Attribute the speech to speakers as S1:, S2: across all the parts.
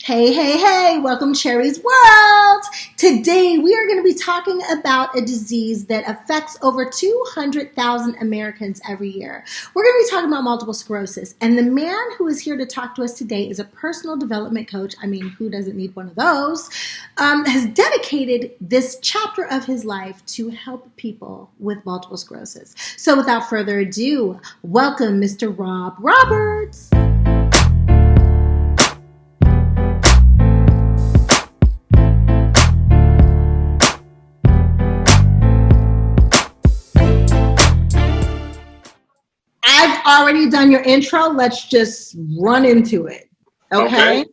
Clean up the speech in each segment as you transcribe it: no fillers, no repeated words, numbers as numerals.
S1: Hey, hey, hey, welcome to Cherie's World. Today we are going to be talking about a disease that affects over 200,000 Americans every year. We're going to be talking about multiple sclerosis. And the man who is here to talk to us today is a personal development coach. I mean, who doesn't need one of those? Has dedicated this chapter of his life to help people with multiple sclerosis. So without further ado, welcome Mr. r.roberts. I've already done your intro. Let's just run into it. Okay.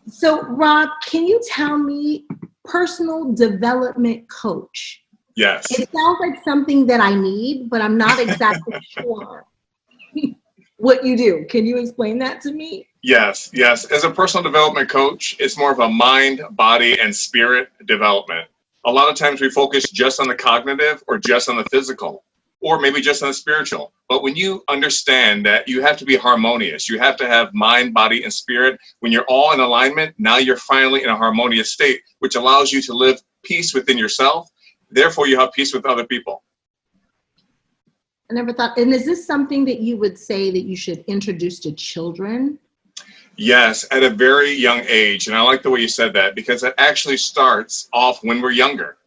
S1: So, Rob, can you tell me, personal development coach?
S2: Yes.
S1: It sounds like something that I need, but I'm not exactly sure what you do. Can you explain that to me?
S2: Yes. As a personal development coach, it's more of a mind, body, and spirit development. A lot of times we focus just on the cognitive or just on the physical, or maybe just on the spiritual. But when you understand that you have to be harmonious, you have to have mind, body, and spirit. When you're all in alignment, now you're finally in a harmonious state, which allows you to live peace within yourself. Therefore, you have peace with other people.
S1: I never thought, and is this something that you would say that you should introduce to children?
S2: Yes, at a very young age. And I like the way you said that, because it actually starts off when we're younger.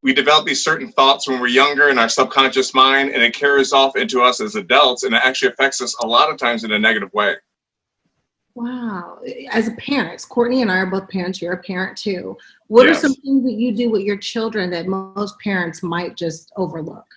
S2: We develop these certain thoughts when we're younger in our subconscious mind, and it carries off into us as adults, and it actually affects us a lot of times in a negative way.
S1: Wow. As a parent, Courtney and I are both parents. You're a parent too. What are some things that you do with your children that most parents might just overlook?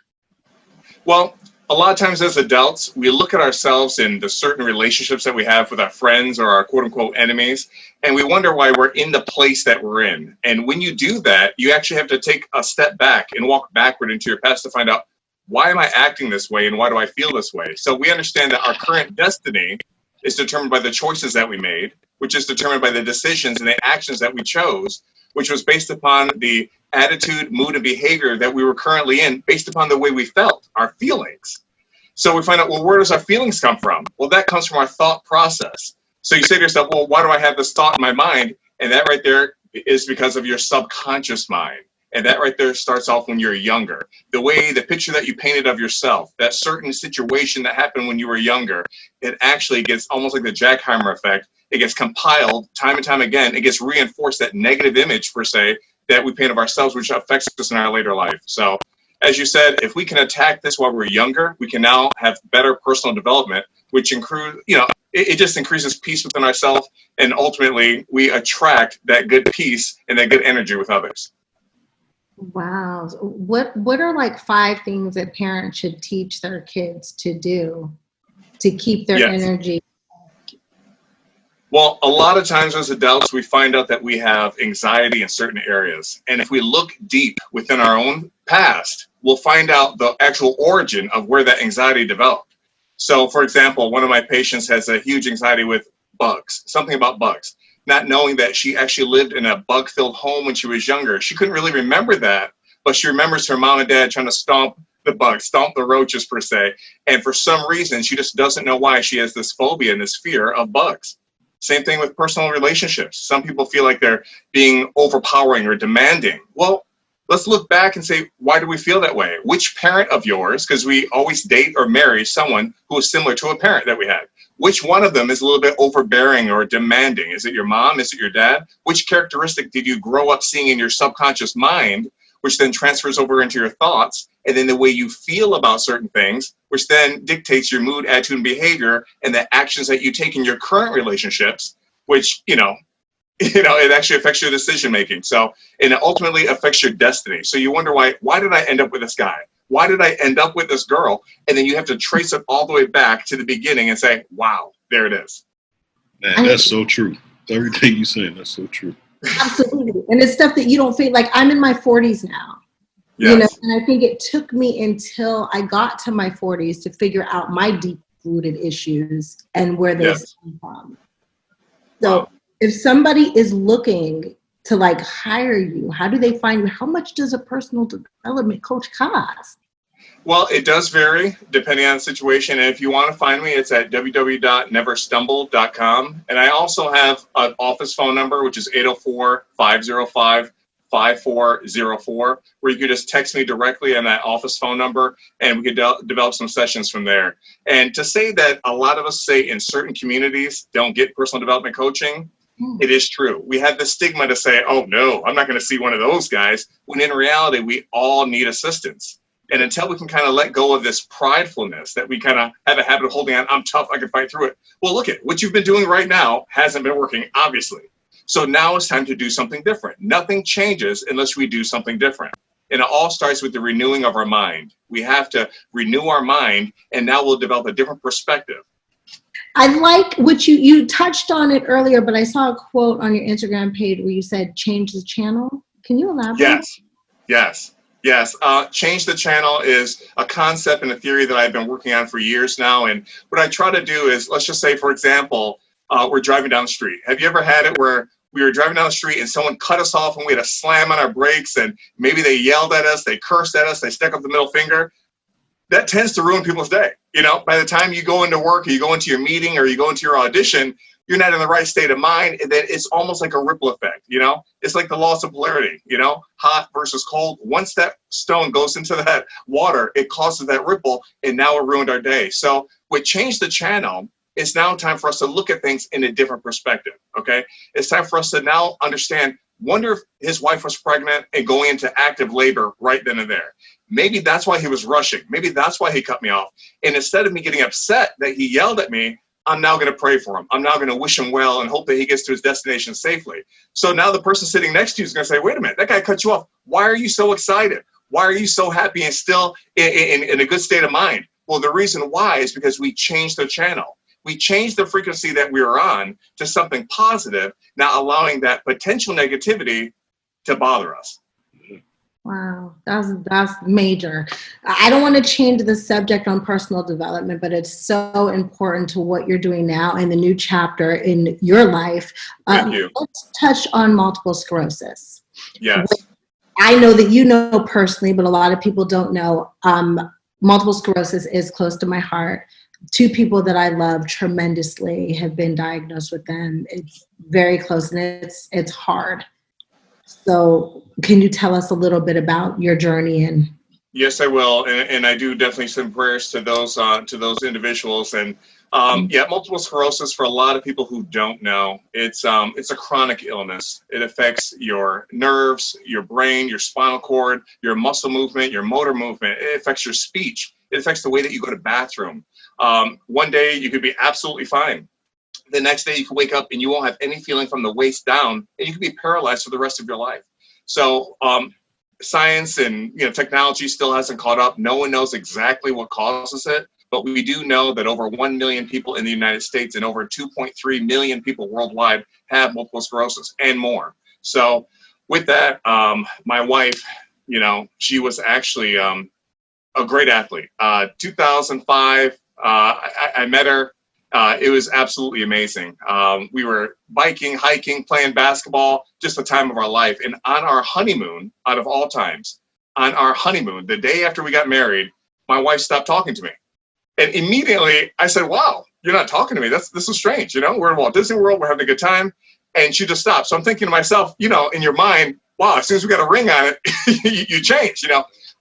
S2: Well, a lot of times as adults, we look at ourselves in the certain relationships that we have with our friends or our quote unquote enemies, and we wonder why we're in the place that we're in. And when you do that, you actually have to take a step back and walk backward into your past to find out, why am I acting this way and why do I feel this way? So we understand that our current destiny is determined by the choices that we made, which is determined by the decisions and the actions that we chose, which was based upon the attitude, mood, and behavior that we were currently in, based upon the way we felt, our feelings. So we find out, well, where does our feelings come from? Well, that comes from our thought process. So you say to yourself, well, why do I have this thought in my mind? And that right there is because of your subconscious mind. And that right there starts off when you're younger. The picture that you painted of yourself, that certain situation that happened when you were younger, it actually gets almost like the Jackheimer effect. It gets compiled time and time again. It gets reinforced, that negative image, per se, that we paint of ourselves, which affects us in our later life. So, as you said, if we can attack this while we're younger, we can now have better personal development, which it just increases peace within ourselves, and ultimately we attract that good peace and that good energy with others.
S1: Wow. What are like 5 things that parents should teach their kids to do to keep their energy?
S2: Well, a lot of times as adults, we find out that we have anxiety in certain areas. And if we look deep within our own past, we'll find out the actual origin of where that anxiety developed. So, for example, one of my patients has a huge anxiety with bugs, something about bugs, not knowing that she actually lived in a bug-filled home when she was younger. She couldn't really remember that, but she remembers her mom and dad trying to stomp the bugs, stomp the roaches, per se. And for some reason, she just doesn't know why she has this phobia and this fear of bugs. Same thing with personal relationships. Some people feel like they're being overpowering or demanding. Well, let's look back and say, why do we feel that way? Which parent of yours, because we always date or marry someone who is similar to a parent that we had, which one of them is a little bit overbearing or demanding? Is it your mom? Is it your dad? Which characteristic did you grow up seeing in your subconscious mind, which then transfers over into your thoughts, and then the way you feel about certain things, which then dictates your mood, attitude, and behavior, and the actions that you take in your current relationships, which, it actually affects your decision making. So, and it ultimately affects your destiny. So you wonder why did I end up with this guy? Why did I end up with this girl? And then you have to trace it all the way back to the beginning and say, wow, there it is.
S3: Man, that's so true. Everything you're saying, that's so true.
S1: Absolutely. And it's stuff that you don't feel like. I'm in my 40s now.
S2: Yes.
S1: And I think it took me until I got to my 40s to figure out my deep-rooted issues and where they stem from. So if somebody is looking to like hire you, how do they find you? How much does a personal development coach cost?
S2: Well, it does vary depending on the situation. And if you want to find me, it's at www.neverstumble.com. And I also have an office phone number, which is 804-505-5404, where you could just text me directly on that office phone number, and we could develop some sessions from there. And to say that a lot of us say in certain communities don't get personal development coaching, it is true. We have the stigma to say, oh, no, I'm not going to see one of those guys, when in reality, we all need assistance. And until we can kind of let go of this pridefulness that we kind of have a habit of holding on, I'm tough, I can fight through it. Well, look at what you've been doing right now hasn't been working, obviously. So now it's time to do something different. Nothing changes unless we do something different. And it all starts with the renewing of our mind. We have to renew our mind, and now we'll develop a different perspective.
S1: I like what you touched on it earlier, but I saw a quote on your Instagram page where you said, change the channel. Can you elaborate?
S2: Yes. Change the channel is a concept and a theory that I've been working on for years now. And what I try to do is, let's just say, for example, we're driving down the street. Have you ever had it where we were driving down the street and someone cut us off and we had to slam on our brakes, and maybe they yelled at us, they cursed at us, they stuck up the middle finger? That tends to ruin people's day. You know, by the time you go into work or you go into your meeting or you go into your audition, you're not in the right state of mind, and then it's almost like a ripple effect, you know? It's like the loss of polarity, you know? Hot versus cold. Once that stone goes into that water, it causes that ripple, and now it ruined our day. So with Change the Channel, it's now time for us to look at things in a different perspective, okay? It's time for us to now understand, wonder if his wife was pregnant and going into active labor right then and there. Maybe that's why he was rushing. Maybe that's why he cut me off. And instead of me getting upset that he yelled at me, I'm now going to pray for him. I'm now going to wish him well and hope that he gets to his destination safely. So now the person sitting next to you is going to say, wait a minute, that guy cut you off. Why are you so excited? Why are you so happy and still in a good state of mind? Well, the reason why is because we changed the channel. We changed the frequency that we were on to something positive, not allowing that potential negativity to bother us.
S1: Wow, that's major. I don't want to change the subject on personal development, but it's so important to what you're doing now in the new chapter in your life.
S2: Thank you.
S1: Let's touch on multiple sclerosis.
S2: Yes.
S1: I know that you know personally, but a lot of people don't know. Multiple sclerosis is close to my heart. Two people that I love tremendously have been diagnosed with them. It's very close, and it's hard. So can you tell us a little bit about your journey? And
S2: yes, I will, and I do definitely send prayers to those individuals. And multiple sclerosis, for a lot of people who don't know, it's a chronic illness. It affects your nerves, your brain, your spinal cord, your muscle movement, your motor movement. It affects your speech. It affects the way that you go to the bathroom. One day you could be absolutely fine. The next day you can wake up and you won't have any feeling from the waist down, and you can be paralyzed for the rest of your life. So science and technology still hasn't caught up. No one knows exactly what causes it, but we do know that over 1 million people in the United States and over 2.3 million people worldwide have multiple sclerosis and more. So with that, my wife, she was actually a great athlete. 2005, I met her. It was absolutely amazing. We were biking, hiking, playing basketball, just the time of our life. And on our honeymoon, out of all times, on our honeymoon, the day after we got married, my wife stopped talking to me. And immediately I said, wow, you're not talking to me. This is strange. We're in Walt Disney World. We're having a good time. And she just stopped. So I'm thinking to myself, in your mind, wow, as soon as we got a ring on it, you changed.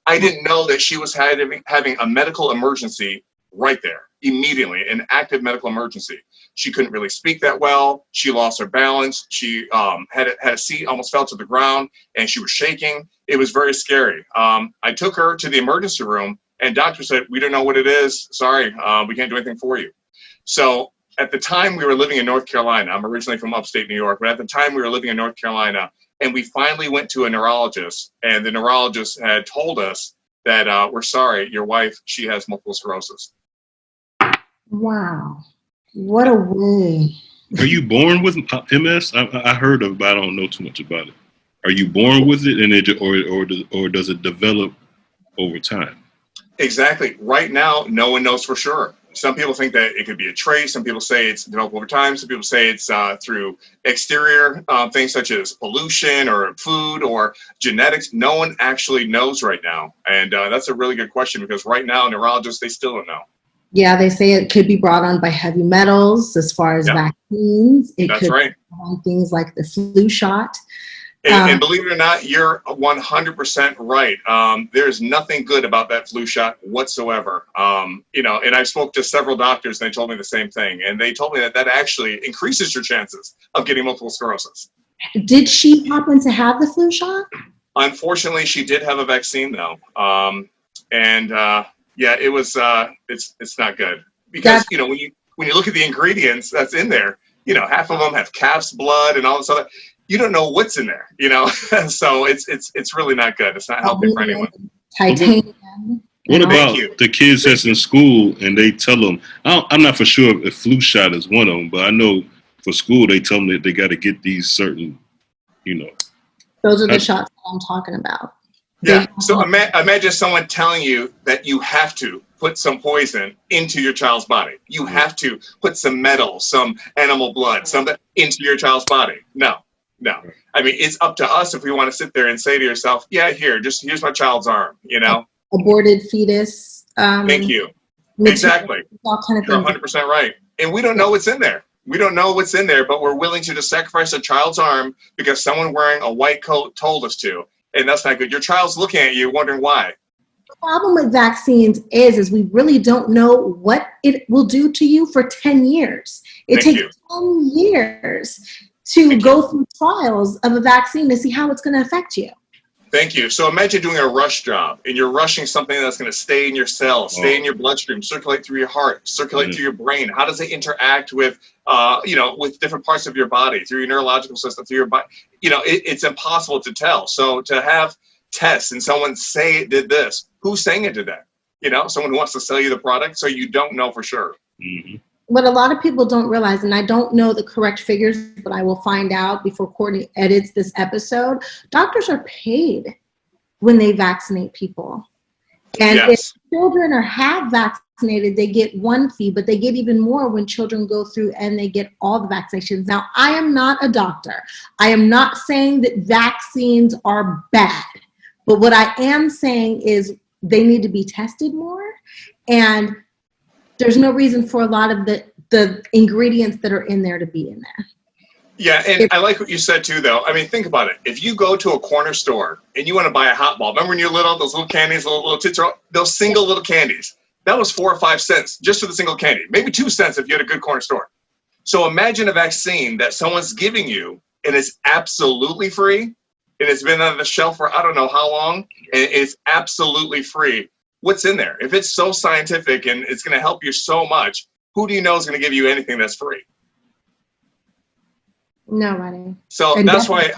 S2: I didn't know that she was having a medical emergency right there, immediately, an active medical emergency. She couldn't really speak that well. She lost her balance. She had a seat, almost fell to the ground, and she was shaking. It was very scary. I took her to the emergency room, and doctor said, we don't know what it is. Sorry, we can't do anything for you. So at the time, we were living in North Carolina. I'm originally from upstate New York, but at the time, we were living in North Carolina, and we finally went to a neurologist, and the neurologist had told us that we're sorry, your wife, she has multiple sclerosis.
S1: Wow. What a way.
S3: Are you born with MS? I heard of it, but I don't know too much about it. Are you born with it, and or does it develop over time?
S2: Exactly. Right now, no one knows for sure. Some people think that it could be a trait. Some people say it's developed over time. Some people say it's through exterior things such as pollution or food or genetics. No one actually knows right now. And that's a really good question, because right now neurologists, they still don't know.
S1: Yeah, they say it could be brought on by heavy metals as far as vaccines. It
S2: That's
S1: could
S2: right.
S1: be on things like the flu shot.
S2: And believe it or not, you're 100% right. There's nothing good about that flu shot whatsoever. And I spoke to several doctors, and they told me the same thing. And they told me that actually increases your chances of getting multiple sclerosis.
S1: Did she happen to have the flu shot?
S2: Unfortunately, she did have a vaccine, though. It was. It's not good, because when you look at the ingredients that's in there, half of them have calf's blood and all this other. You don't know what's in there, so it's really not good. It's not healthy for anyone.
S1: Titanium.
S3: What about the kids that's in school and they tell them, I'm not for sure if flu shot is one of them, but I know for school they tell them that they got to get these certain,
S1: Those are the shots that I'm talking about.
S2: Yeah. So imagine someone telling you that you have to put some poison into your child's body. You have to put some metal, some animal blood, something into your child's body. No. I mean, it's up to us if we want to sit there and say to yourself, yeah, here's my child's arm,
S1: Aborted fetus.
S2: Thank you. Exactly.
S1: All kind of
S2: You're
S1: things.
S2: 100% right. And we don't know what's in there. We don't know what's in there, but we're willing to just sacrifice a child's arm because someone wearing a white coat told us to. And that's not good. Your child's looking at you wondering why.
S1: The problem with vaccines is we really don't know what it will do to you for 10 years. It takes 10 years to go through trials of a vaccine to see how it's going to affect you.
S2: Thank you. So imagine doing a rush job, and you're rushing something that's going to stay in your cells, stay in your bloodstream, circulate through your heart, circulate through your brain. How does it interact with, with different parts of your body, through your neurological system, through your body? It's impossible to tell. So to have tests and someone say it did this, who's saying it did that? Someone who wants to sell you the product, so you don't know for sure.
S3: Mm-hmm.
S1: What a lot of people don't realize, and I don't know the correct figures, but I will find out before Courtney edits this episode, doctors are paid when they vaccinate people. And if children are half vaccinated, they get one fee, but they get even more when children go through and they get all the vaccinations. Now, I am not a doctor. I am not saying that vaccines are bad, but what I am saying is they need to be tested more, and there's no reason for a lot of the ingredients that are in there to be in there.
S2: Yeah, and I like what you said too, though. I mean, think about it. If you go to a corner store and you want to buy a hot ball, remember when you're little, those little candies, little Tootsie Roll, those single little candies, that was 4 or 5 cents just for the single candy, maybe 2 cents if you had a good corner store. So imagine a vaccine that someone's giving you and it's absolutely free, and it's been on the shelf for I don't know how long, and it's absolutely free. What's in there? If it's so scientific and it's going to help you so much, who do you know is going to give you anything that's free?
S1: Nobody.
S2: So that's why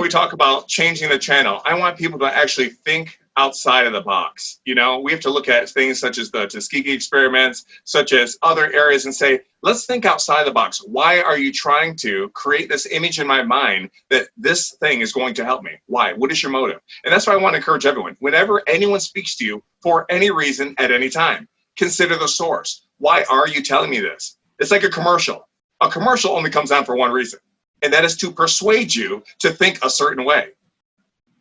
S2: we talk about changing the channel. I want people to actually think outside of the box. We have to look at things such as the Tuskegee experiments, such as other areas, and say, let's think outside the box. Why are you trying to create this image in my mind that this thing is going to help me? Why? What is your motive? And that's why I want to encourage everyone. Whenever anyone speaks to you for any reason at any time, consider the source. Why are you telling me this? It's like a commercial. A commercial only comes on for one reason, and that is to persuade you to think a certain way.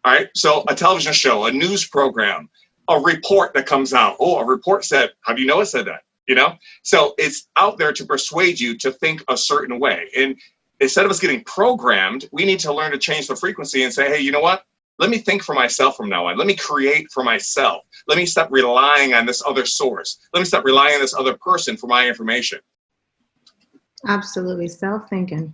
S2: All right, so a television show, a news program, a report that comes out. Oh, a report said, how do you know it said that? So it's out there to persuade you to think a certain way. And instead of us getting programmed, we need to learn to change the frequency and say, hey, you know what? Let me think for myself from now on. Let me create for myself. Let me stop relying on this other source. Let me stop relying on this other person for my information.
S1: Absolutely. Self-thinking.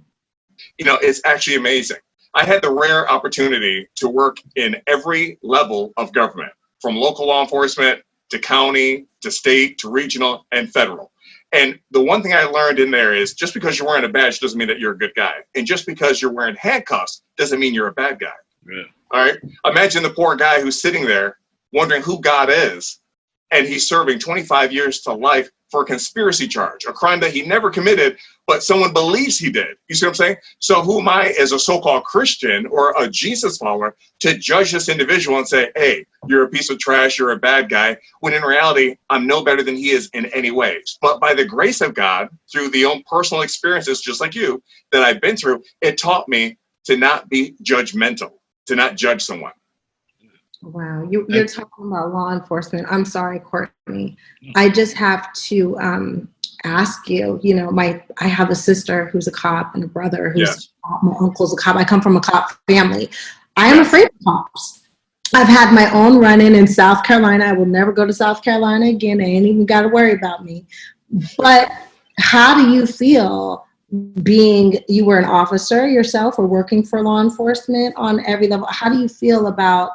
S2: It's actually amazing. I had the rare opportunity to work in every level of government, from local law enforcement to county to state to regional and federal. And the one thing I learned in there is just because you're wearing a badge doesn't mean that you're a good guy. And just because you're wearing handcuffs doesn't mean you're a bad guy.
S3: Yeah.
S2: All right. Imagine the poor guy who's sitting there wondering who God is, and he's serving 25 years to life for a conspiracy charge, a crime that he never committed, but someone believes he did. You see what I'm saying? So who am I as a so-called Christian or a Jesus follower to judge this individual and say, hey, you're a piece of trash, you're a bad guy, when in reality, I'm no better than he is in any ways. But by the grace of God, through the own personal experiences, just like you, that I've been through, it taught me to not be judgmental, to not judge someone.
S1: Wow, you're talking about law enforcement. I'm sorry, Courtney. I just have to ask you. You know, I have a sister who's a cop and a brother who's my uncle's a cop. I come from a cop family. I am afraid of cops. I've had my own run-in South Carolina. I will never go to South Carolina again. They ain't even got to worry about me. But how do you feel you were an officer yourself or working for law enforcement on every level? How do you feel about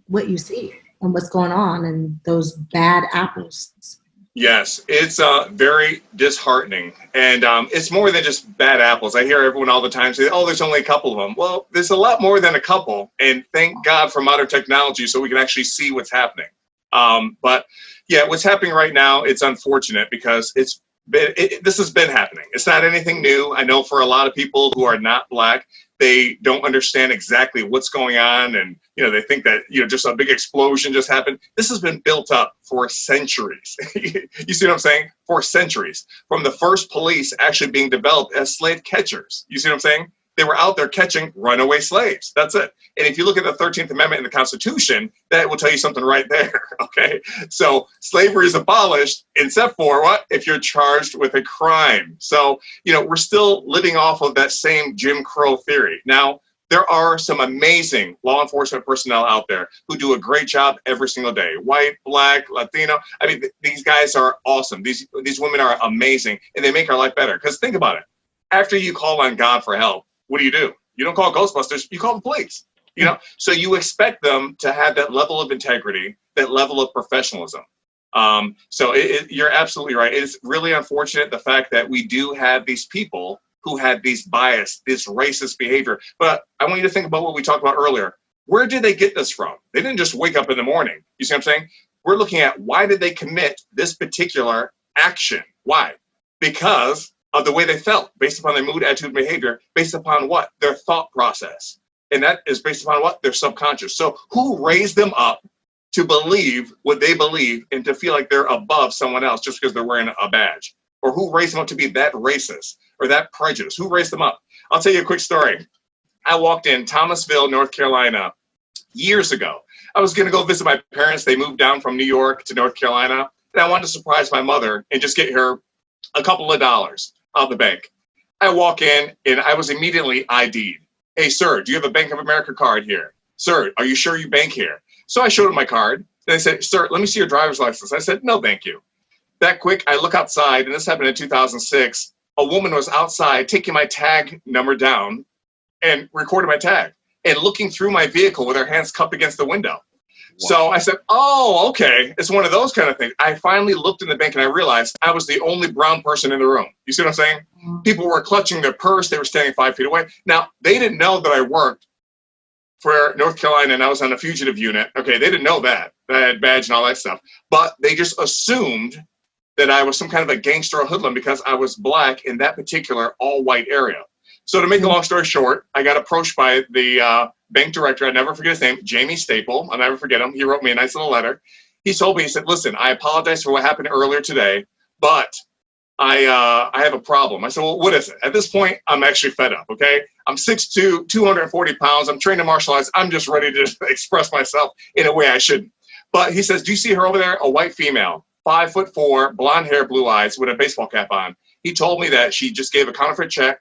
S1: what you see and what's going on and those bad apples?
S2: Yes, it's very disheartening. And it's more than just bad apples. I hear everyone all the time say, oh, there's only a couple of them. Well, there's a lot more than a couple. And thank God for modern technology so we can actually see what's happening. But yeah, what's happening right now, it's unfortunate because this has been happening. It's not anything new. I know for a lot of people who are not Black, they don't understand exactly what's going on. And, they think that, just a big explosion just happened. This has been built up for centuries. You see what I'm saying? For centuries. From the first police actually being developed as slave catchers. You see what I'm saying? They were out there catching runaway slaves. That's it. And if you look at the 13th Amendment in the Constitution, that will tell you something right there. Okay. So slavery is abolished, except for what? If you're charged with a crime. So, we're still living off of that same Jim Crow theory. Now, there are some amazing law enforcement personnel out there who do a great job every single day. White, Black, Latino. I mean, these guys are awesome. These women are amazing, and they make our life better. Because think about it. After you call on God for help, what do? You don't call Ghostbusters, you call the police, So you expect them to have that level of integrity, that level of professionalism. So you're absolutely right. It's really unfortunate, the fact that we do have these people who had these bias, this racist behavior. But I want you to think about what we talked about earlier. Where did they get this from? They didn't just wake up in the morning. You see what I'm saying? We're looking at why did they commit this particular action? Why? Because of the way they felt, based upon their mood, attitude, behavior, based upon what? Their thought process. And that is based upon what? Their subconscious. So who raised them up to believe what they believe and to feel like they're above someone else just because they're wearing a badge? Or who raised them up to be that racist or that prejudiced? Who raised them up? I'll tell you a quick story. I walked in Thomasville, North Carolina years ago. I was going to go visit my parents. They moved down from New York to North Carolina. And I wanted to surprise my mother and just get her a couple of dollars out of the bank. I walk in and I was immediately ID'd. Hey, sir, do you have a Bank of America card here? Sir, are you sure you bank here? So I showed him my card. And they said, sir, let me see your driver's license. I said, no, thank you. That quick, I look outside, and this happened in 2006. A woman was outside taking my tag number down and recorded my tag and looking through my vehicle with her hands cupped against the window. Wow. So I said, oh, okay. It's one of those kind of things. I finally looked in the bank and I realized I was the only brown person in the room. You see what I'm saying? People were clutching their purse. They were standing 5 feet away. Now, they didn't know that I worked for North Carolina and I was on a fugitive unit. Okay, they didn't know that. I had badge and all that stuff. But they just assumed that I was some kind of a gangster or hoodlum because I was Black in that particular all-white area. So to make a long story short, I got approached by the bank director. I'll never forget his name, Jamie Staple. I'll never forget him. He wrote me a nice little letter. He told me, he said, listen, I apologize for what happened earlier today, but I have a problem. I said, well, what is it? At this point, I'm actually fed up, okay? I'm 6'2", 240 pounds. I'm trained in martial arts. I'm just ready to express myself in a way I shouldn't. But he says, do you see her over there? A white female. 5'4", blonde hair, blue eyes, with a baseball cap on. He told me that she just gave a counterfeit check.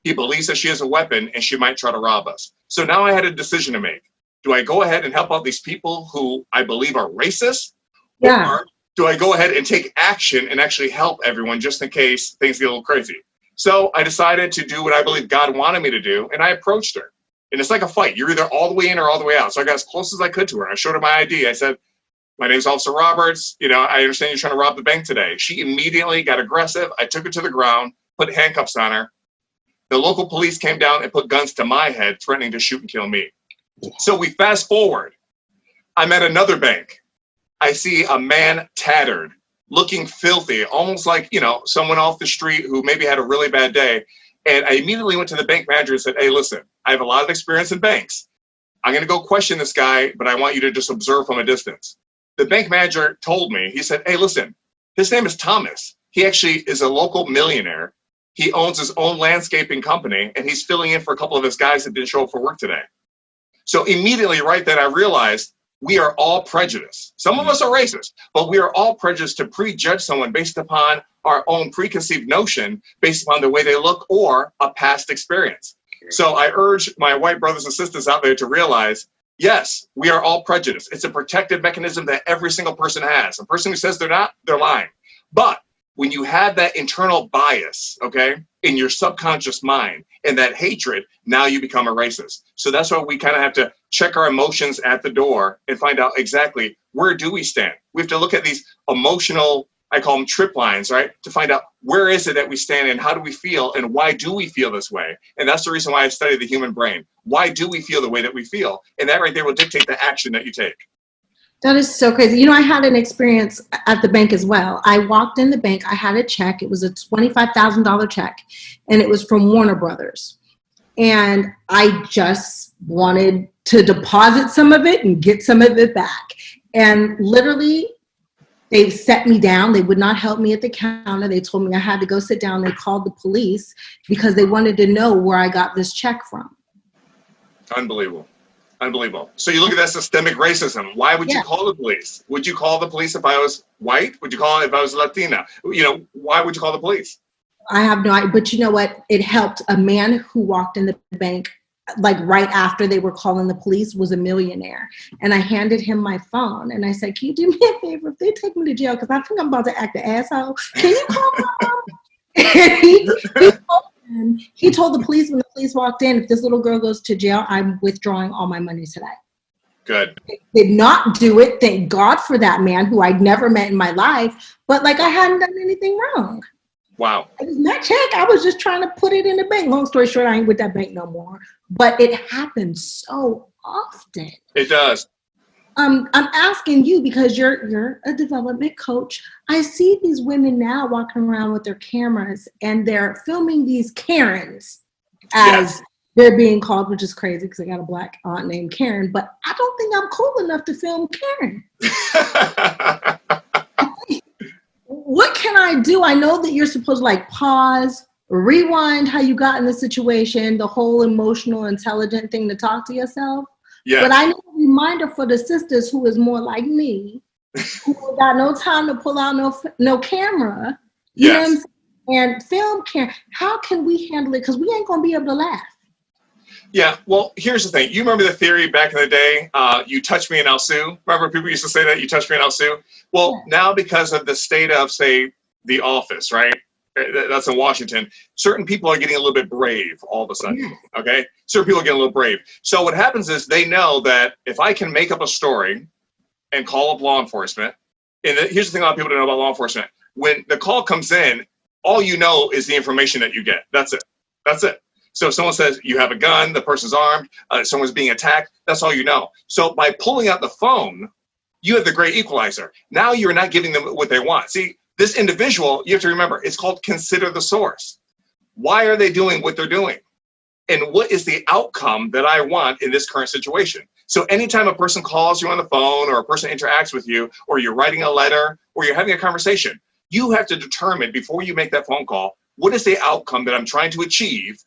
S2: He believes that she has a weapon and she might try to rob us. So now I had a decision to make. Do I go ahead and help out these people who I believe are racist?
S1: Yeah.
S2: Or do I go ahead and take action and actually help everyone just in case things get a little crazy? So I decided to do what I believe God wanted me to do, and I approached her. And it's like a fight. You're either all the way in or all the way out. So I got as close as I could to her. I showed her my ID. I said, my name's Officer Roberts. I understand you're trying to rob the bank today. She immediately got aggressive. I took her to the ground, put handcuffs on her. The local police came down and put guns to my head, threatening to shoot and kill me. So we fast forward. I'm at another bank. I see a man tattered, looking filthy, almost like, someone off the street who maybe had a really bad day. And I immediately went to the bank manager and said, hey, listen, I have a lot of experience in banks. I'm going to go question this guy, but I want you to just observe from a distance. The bank manager told me, he said, hey, listen, his name is Thomas. He actually is a local millionaire. He owns his own landscaping company, and he's filling in for a couple of his guys that didn't show up for work today. So immediately right then I realized we are all prejudiced. Some of us are racist, but we are all prejudiced to prejudge someone based upon our own preconceived notion, based upon the way they look or a past experience. So I urge my white brothers and sisters out there to realize, yes, we are all prejudiced. It's a protective mechanism that every single person has. A person who says they're not, they're lying. But when you have that internal bias, okay, in your subconscious mind and that hatred, now you become a racist. So that's why we kind of have to check our emotions at the door and find out exactly where do we stand. We have to look at these emotional, I call them trip lines, right? To find out where is it that we stand and how do we feel and why do we feel this way? And that's the reason why I study the human brain. Why do we feel the way that we feel? And that right there will dictate the action that you take.
S1: That is so crazy. I had an experience at the bank as well. I walked in the bank. I had a check. It was a $25,000 check, and it was from Warner Brothers. And I just wanted to deposit some of it and get some of it back. And literally, they set me down. They would not help me at the counter. They told me I had to go sit down. They called the police because they wanted to know where I got this check from.
S2: Unbelievable. Unbelievable. So you look at that systemic racism. Why would you call the police? Would you call the police if I was white? Would you call it if I was Latina? Why would you call the police?
S1: I have no idea. But you know what? It helped. A man who walked in the bank, like right after they were calling the police, was a millionaire. And I handed him my phone and I said, can you do me a favor? If they take me to jail, because I think I'm about to act an asshole, can you call my mom? And he told the police when the police walked in, if this little girl goes to jail, I'm withdrawing all my money today.
S2: Good.
S1: They did not do it. Thank God for that man who I'd never met in my life. But like I hadn't done anything wrong.
S2: Wow.
S1: It was that check. I was just trying to put it in the bank. Long story short, I ain't with that bank no more. But it happens so often.
S2: It does.
S1: I'm asking you because you're a development coach. I see these women now walking around with their cameras and they're filming these Karens as they're being called, which is crazy because I got a black aunt named Karen, but I don't think I'm cool enough to film Karen. What can I do? I know that you're supposed to pause, rewind how you got in the situation, the whole emotional, intelligent thing to talk to yourself. Yes. But I need a reminder for the sisters who is more like me, who got no time to pull out no camera, you know what I'm saying? And film camera. How can we handle it? Because we ain't going to be able to laugh.
S2: Yeah, well, here's the thing. You remember the theory back in the day, you touch me and I'll sue? Remember people used to say that, you touch me and I'll sue? Well, now because of the state of, say, The Office, right? That's in Washington. Certain people are getting a little bit brave all of a sudden, okay? Certain people are getting a little brave. So what happens is they know that if I can make up a story and call up law enforcement, and here's the thing a lot of people don't know about law enforcement. When the call comes in, all you know is the information that you get. That's it. That's it. So if someone says you have a gun, the person's armed, someone's being attacked, that's all you know. So by pulling out the phone, you have the great equalizer. Now you're not giving them what they want. See, this individual, you have to remember, it's called consider the source. Why are they doing what they're doing? And what is the outcome that I want in this current situation? So anytime a person calls you on the phone or a person interacts with you or you're writing a letter or you're having a conversation, you have to determine before you make that phone call, what is the outcome that I'm trying to achieve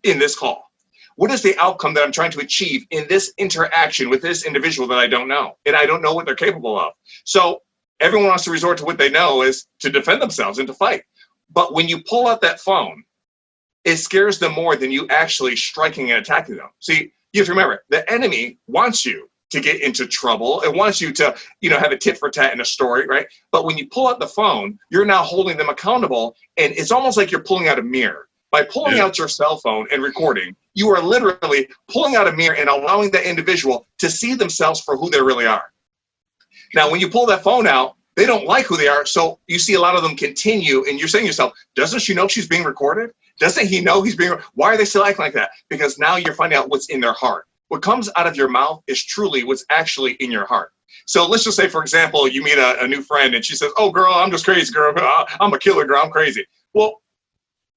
S2: in this call? What is the outcome that I'm trying to achieve in this interaction with this individual that I don't know? And I don't know what they're capable of. So everyone wants to resort to what they know is to defend themselves and to fight. But when you pull out that phone, it scares them more than you actually striking and attacking them. See, you have to remember, the enemy wants you to get into trouble. It wants you to, have a tit for tat in a story, right? But when you pull out the phone, you're now holding them accountable. And it's almost like you're pulling out a mirror. By pulling out your cell phone and recording, you are literally pulling out a mirror and allowing the individual to see themselves for who they really are. Now, when you pull that phone out, they don't like who they are. So you see a lot of them continue and you're saying to yourself, doesn't she know she's being recorded? Doesn't he know he's being, why are they still acting like that? Because now you're finding out what's in their heart. What comes out of your mouth is truly what's actually in your heart. So let's just say, for example, you meet a new friend and she says, "Oh, girl, I'm just crazy, girl. I'm a killer, girl. I'm crazy." Well,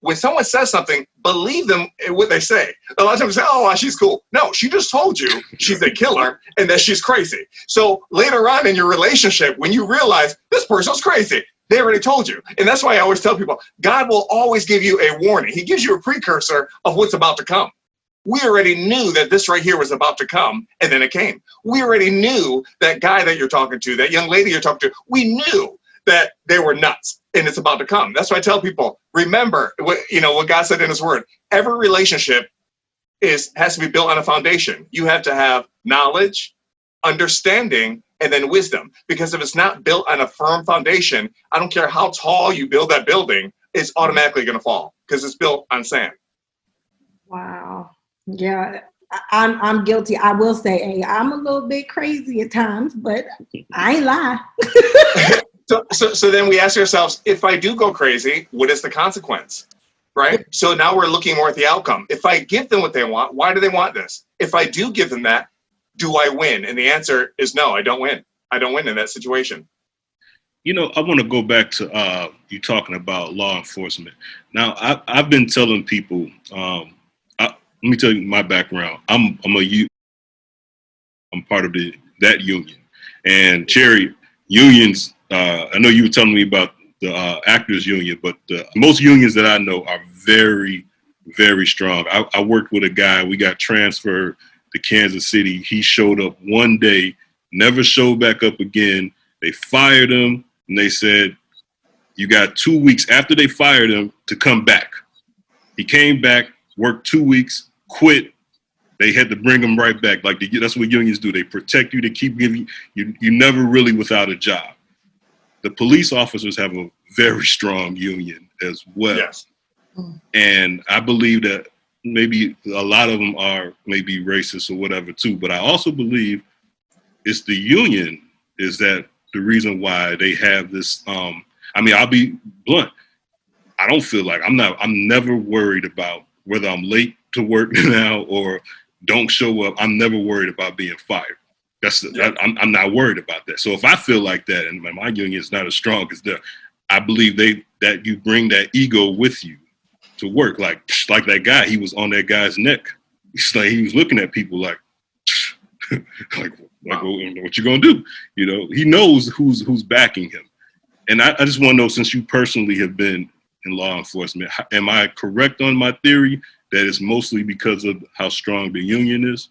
S2: when someone says something, believe them in what they say. A lot of times they say, "Oh, she's cool." No, she just told you she's a killer and that she's crazy. So later on in your relationship, when you realize this person's crazy, they already told you. And that's why I always tell people, God will always give you a warning. He gives you a precursor of what's about to come. We already knew that this right here was about to come, and then it came. We already knew that guy that you're talking to, that young lady you're talking to, we knew that they were nuts and it's about to come. That's why I tell people, remember what God said in his word. Every relationship has to be built on a foundation. You have to have knowledge, understanding, and then wisdom. Because if it's not built on a firm foundation, I don't care how tall you build that building, it's automatically going to fall because it's built on sand.
S1: Wow. Yeah, I'm guilty. I will say, hey, I'm a little bit crazy at times, but I ain't lie.
S2: So then we ask ourselves, if I do go crazy, what is the consequence? Right? So now we're looking more at the outcome. If I give them what they want, why do they want this? If I do give them that, do I win? And the answer is no, I don't win. I don't win in that situation.
S3: I want to go back to you talking about law enforcement. Now, I've been telling people, let me tell you my background. I'm part of that union. And Cherie, unions, I know you were telling me about the actors union, but most unions that I know are very, very strong. I worked with a guy, we got transferred to Kansas City. He showed up one day, never showed back up again. They fired him and they said, you got 2 weeks after they fired him to come back. He came back, worked 2 weeks, quit. They had to bring him right back. Like that's what unions do. They protect you. They keep giving you. You're never really without a job. The police officers have a very strong union as well.
S2: Yes.
S3: And I believe that maybe a lot of them are maybe racist or whatever too. But I also believe it's the union is that the reason why they have this. I'll be blunt. I don't feel like I'm never worried about whether I'm late to work now or don't show up. I'm never worried about being fired. I'm not worried about that. So if I feel like that and my union is not as strong as theirs, I believe that you bring that ego with you to work. Like that guy, he was on that guy's neck. It's like he was looking at people like well, what you gonna do? He knows who's backing him. And I just want to know, since you personally have been in law enforcement, am I correct on my theory that it's mostly because of how strong the union is?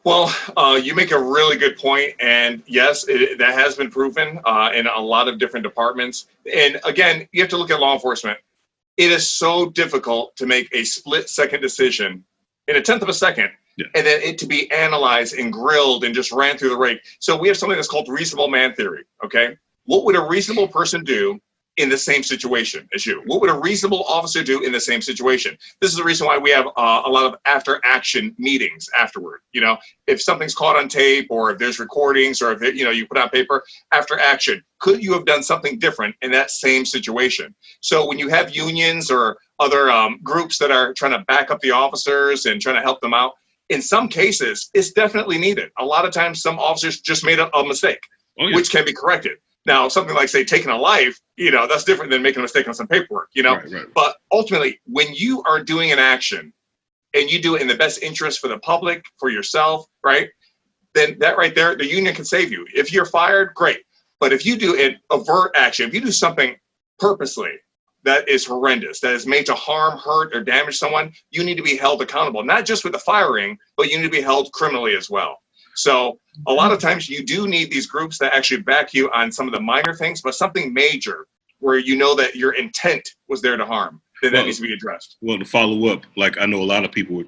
S2: Well, you make a really good point, and yes, that has been proven in a lot of different departments. And again, you have to look at law enforcement. It is so difficult to make a split-second decision in a tenth of a second, and then it to be analyzed and grilled and just ran through the rake. So we have something that's called reasonable man theory, okay? What would a reasonable person do in the same situation as you? What would a reasonable officer do in the same situation? This is the reason why we have a lot of after-action meetings afterward. If something's caught on tape or if there's recordings or if you put on paper, after action, could you have done something different in that same situation? So when you have unions or other groups that are trying to back up the officers and trying to help them out, in some cases, it's definitely needed. A lot of times, some officers just made a mistake, which can be corrected. Now, something like, say, taking a life, that's different than making a mistake on some paperwork, Right. But ultimately, when you are doing an action and you do it in the best interest for the public, for yourself, right, then that right there, the union can save you. If you're fired, great. But if you do an overt action, if you do something purposely that is horrendous, that is made to harm, hurt, or damage someone, you need to be held accountable, not just with the firing, but you need to be held criminally as well. So a lot of times you do need these groups that actually back you on some of the minor things, but something major where that your intent was there to harm, then that needs to be addressed.
S3: Well, to follow up, like I know a lot of people were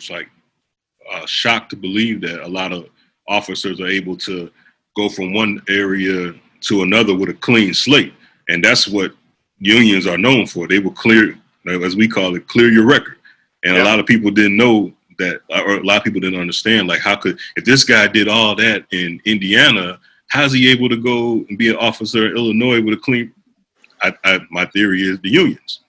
S3: shocked to believe that a lot of officers are able to go from one area to another with a clean slate. And that's what unions are known for. They will clear, as we call it, clear your record. And a lot of people didn't know that, or a lot of people didn't understand, if this guy did all that in Indiana, how's he able to go and be an officer in Illinois with a clean? My theory is the unions.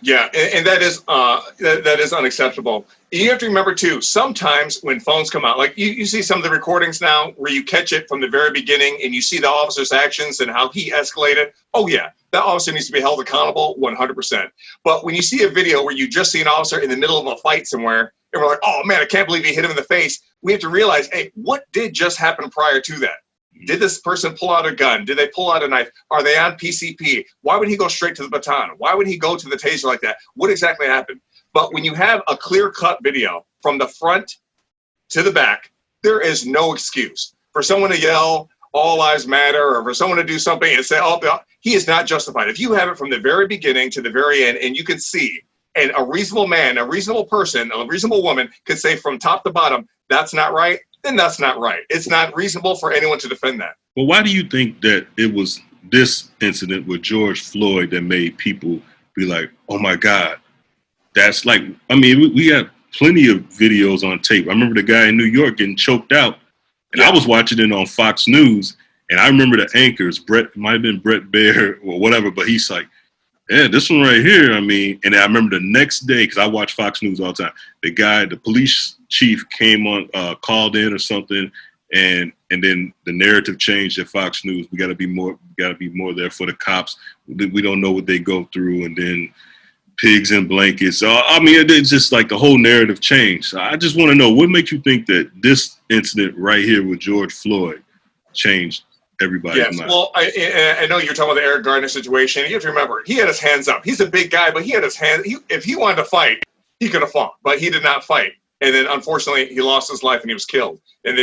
S2: Yeah, and that is that is unacceptable. You have to remember too, sometimes when phones come out, like you see some of the recordings now where you catch it from the very beginning and you see the officer's actions and how he escalated. Oh yeah, that officer needs to be held accountable 100%. But when you see a video where you just see an officer in the middle of a fight somewhere and we're like, oh man, I can't believe he hit him in the face, we have to realize, hey, what did just happen prior to that? Did this person pull out a gun? Did they pull out a knife? Are they on PCP? Why would he go straight to the baton? Why would he go to the taser like that? What exactly happened? But when you have a clear-cut video from the front to the back, there is no excuse for someone to yell, all lives matter, or for someone to do something and say, oh, he is not justified. If you have it from the very beginning to the very end and you can see, and a reasonable man, a reasonable person, a reasonable woman could say from top to bottom, that's not right, then that's not right. It's not reasonable for anyone to defend that.
S3: Well, why do you think that it was this incident with George Floyd that made people be like, oh my God, that's like, I mean, we had plenty of videos on tape. I remember the guy in New York getting choked out, and I was watching it on Fox News, and I remember the anchors, it might have been Brett Baer or whatever, but he's like, yeah, this one right here, I mean, and I remember the next day, because I watch Fox News all the time, the police chief came on, called in or something, and then the narrative changed at Fox News. We got to be more there for the cops. We don't know what they go through, and then pigs in blankets. I mean, it's just like the whole narrative changed. So I just want to know, what makes you think that this incident right here with George Floyd changed everybody's mind?
S2: Yes, well, I know you're talking about the Eric Garner situation. You have to remember, he had his hands up. He's a big guy, but he had his hands. If he wanted to fight, he could have fought, but he did not fight. And then, unfortunately, he lost his life and he was killed. And,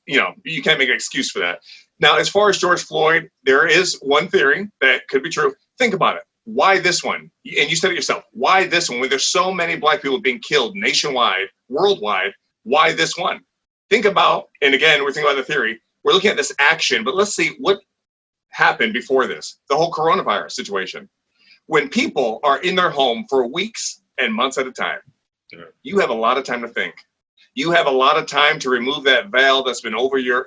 S2: you can't make an excuse for that. Now, as far as George Floyd, there is one theory that could be true. Think about it. Why this one? And you said it yourself. Why this one? When there's so many black people being killed nationwide, worldwide, why this one? Think about, and again, we're thinking about the theory. We're looking at this action, but let's see what happened before this, the whole coronavirus situation. When people are in their home for weeks and months at a time, you have a lot of time to think. You have a lot of time to remove that veil that's been over your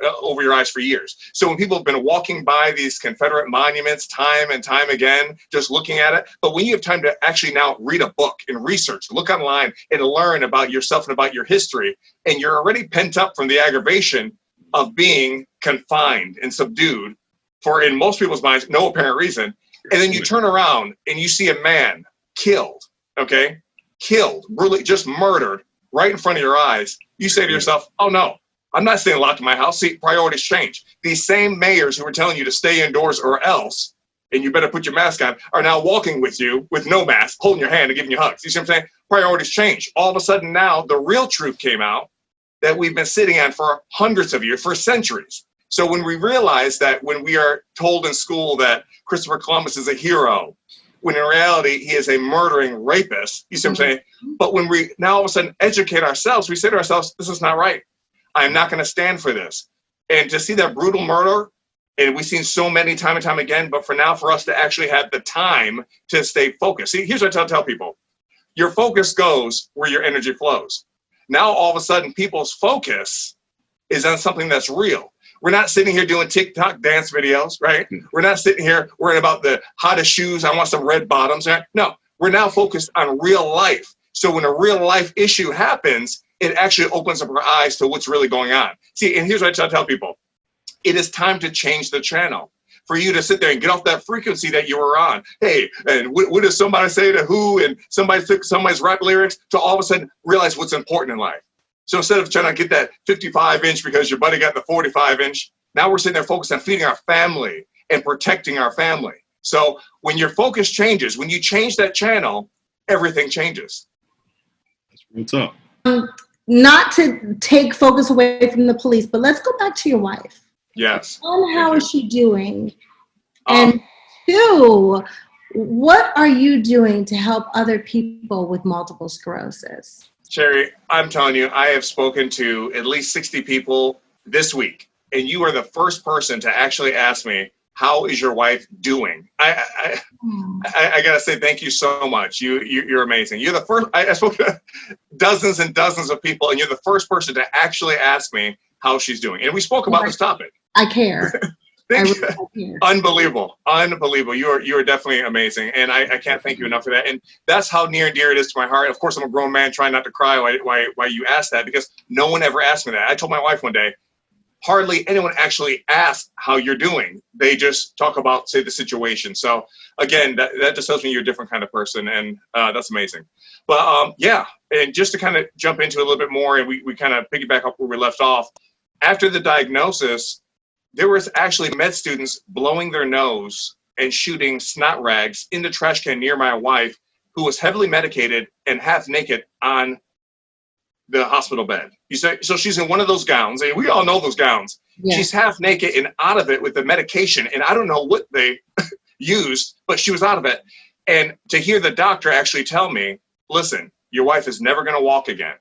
S2: eyes for years. So when people have been walking by these Confederate monuments time and time again, just looking at it, but when you have time to actually now read a book and research, look online and learn about yourself and about your history, and you're already pent up from the aggravation of being confined and subdued for, in most people's minds, no apparent reason. And then you turn around and you see a man killed, brutally, just murdered right in front of your eyes. You say to yourself, oh no, I'm not staying locked in my house. See, priorities change. These same mayors who were telling you to stay indoors or else, and you better put your mask on, are now walking with you with no mask, holding your hand and giving you hugs. You see what I'm saying? Priorities change. All of a sudden now the real truth came out that we've been sitting on for hundreds of years, for centuries. So when we realize that, when we are told in school that Christopher Columbus is a hero, when in reality he is a murdering rapist, you see what I'm saying? But when we now all of a sudden educate ourselves, we say to ourselves, this is not right. I'm not going to stand for this. And to see that brutal murder, and we've seen so many time and time again, but for us to actually have the time to stay focused. See, here's what I tell people. Your focus goes where your energy flows. Now, all of a sudden, people's focus is on something that's real. We're not sitting here doing TikTok dance videos, right? We're not sitting here worrying about the hottest shoes. I want some red bottoms, right? No, we're now focused on real life. So when a real life issue happens, it actually opens up our eyes to what's really going on. See, and here's what I tell people. It is time to change the channel. For you to sit there and get off that frequency that you were on. Hey, and what does somebody say to who? And somebody took somebody's rap lyrics, to all of a sudden realize what's important in life. So instead of trying to get that 55-inch because your buddy got the 45-inch, now we're sitting there focused on feeding our family and protecting our family. So when your focus changes, when you change that channel, everything changes.
S3: What's up?
S1: Not to take focus away from the police, but let's go back to your wife.
S2: Yes.
S1: One, how is she doing? And two, what are you doing to help other people with multiple sclerosis?
S2: Cherie, I'm telling you, I have spoken to at least 60 people this week, and you are the first person to actually ask me, how is your wife doing? I gotta say thank you so much. You're amazing. You're the first. I spoke to dozens and dozens of people, and you're the first person to actually ask me how she's doing. And we spoke about this topic.
S1: I care. I
S2: Thank
S1: really
S2: you.
S1: hope here.
S2: Unbelievable. Unbelievable. You are definitely amazing. And I can't thank you enough for that. And that's how near and dear it is to my heart. Of course, I'm a grown man trying not to cry why you asked that, because no one ever asked me that. I told my wife one day, hardly anyone actually asks how you're doing. They just talk about, say, the situation. So again, that just tells me you're a different kind of person, and that's amazing. But yeah, and just to kind of jump into a little bit more, and we kind of piggyback up where we left off. After the diagnosis, there was actually med students blowing their nose and shooting snot rags in the trash can near my wife, who was heavily medicated and half naked on the hospital bed. You say, so she's in one of those gowns, and we all know those gowns. Yeah. She's half naked and out of it with the medication, and I don't know what they used, but she was out of it. And to hear the doctor actually tell me, listen, your wife is never going to walk again.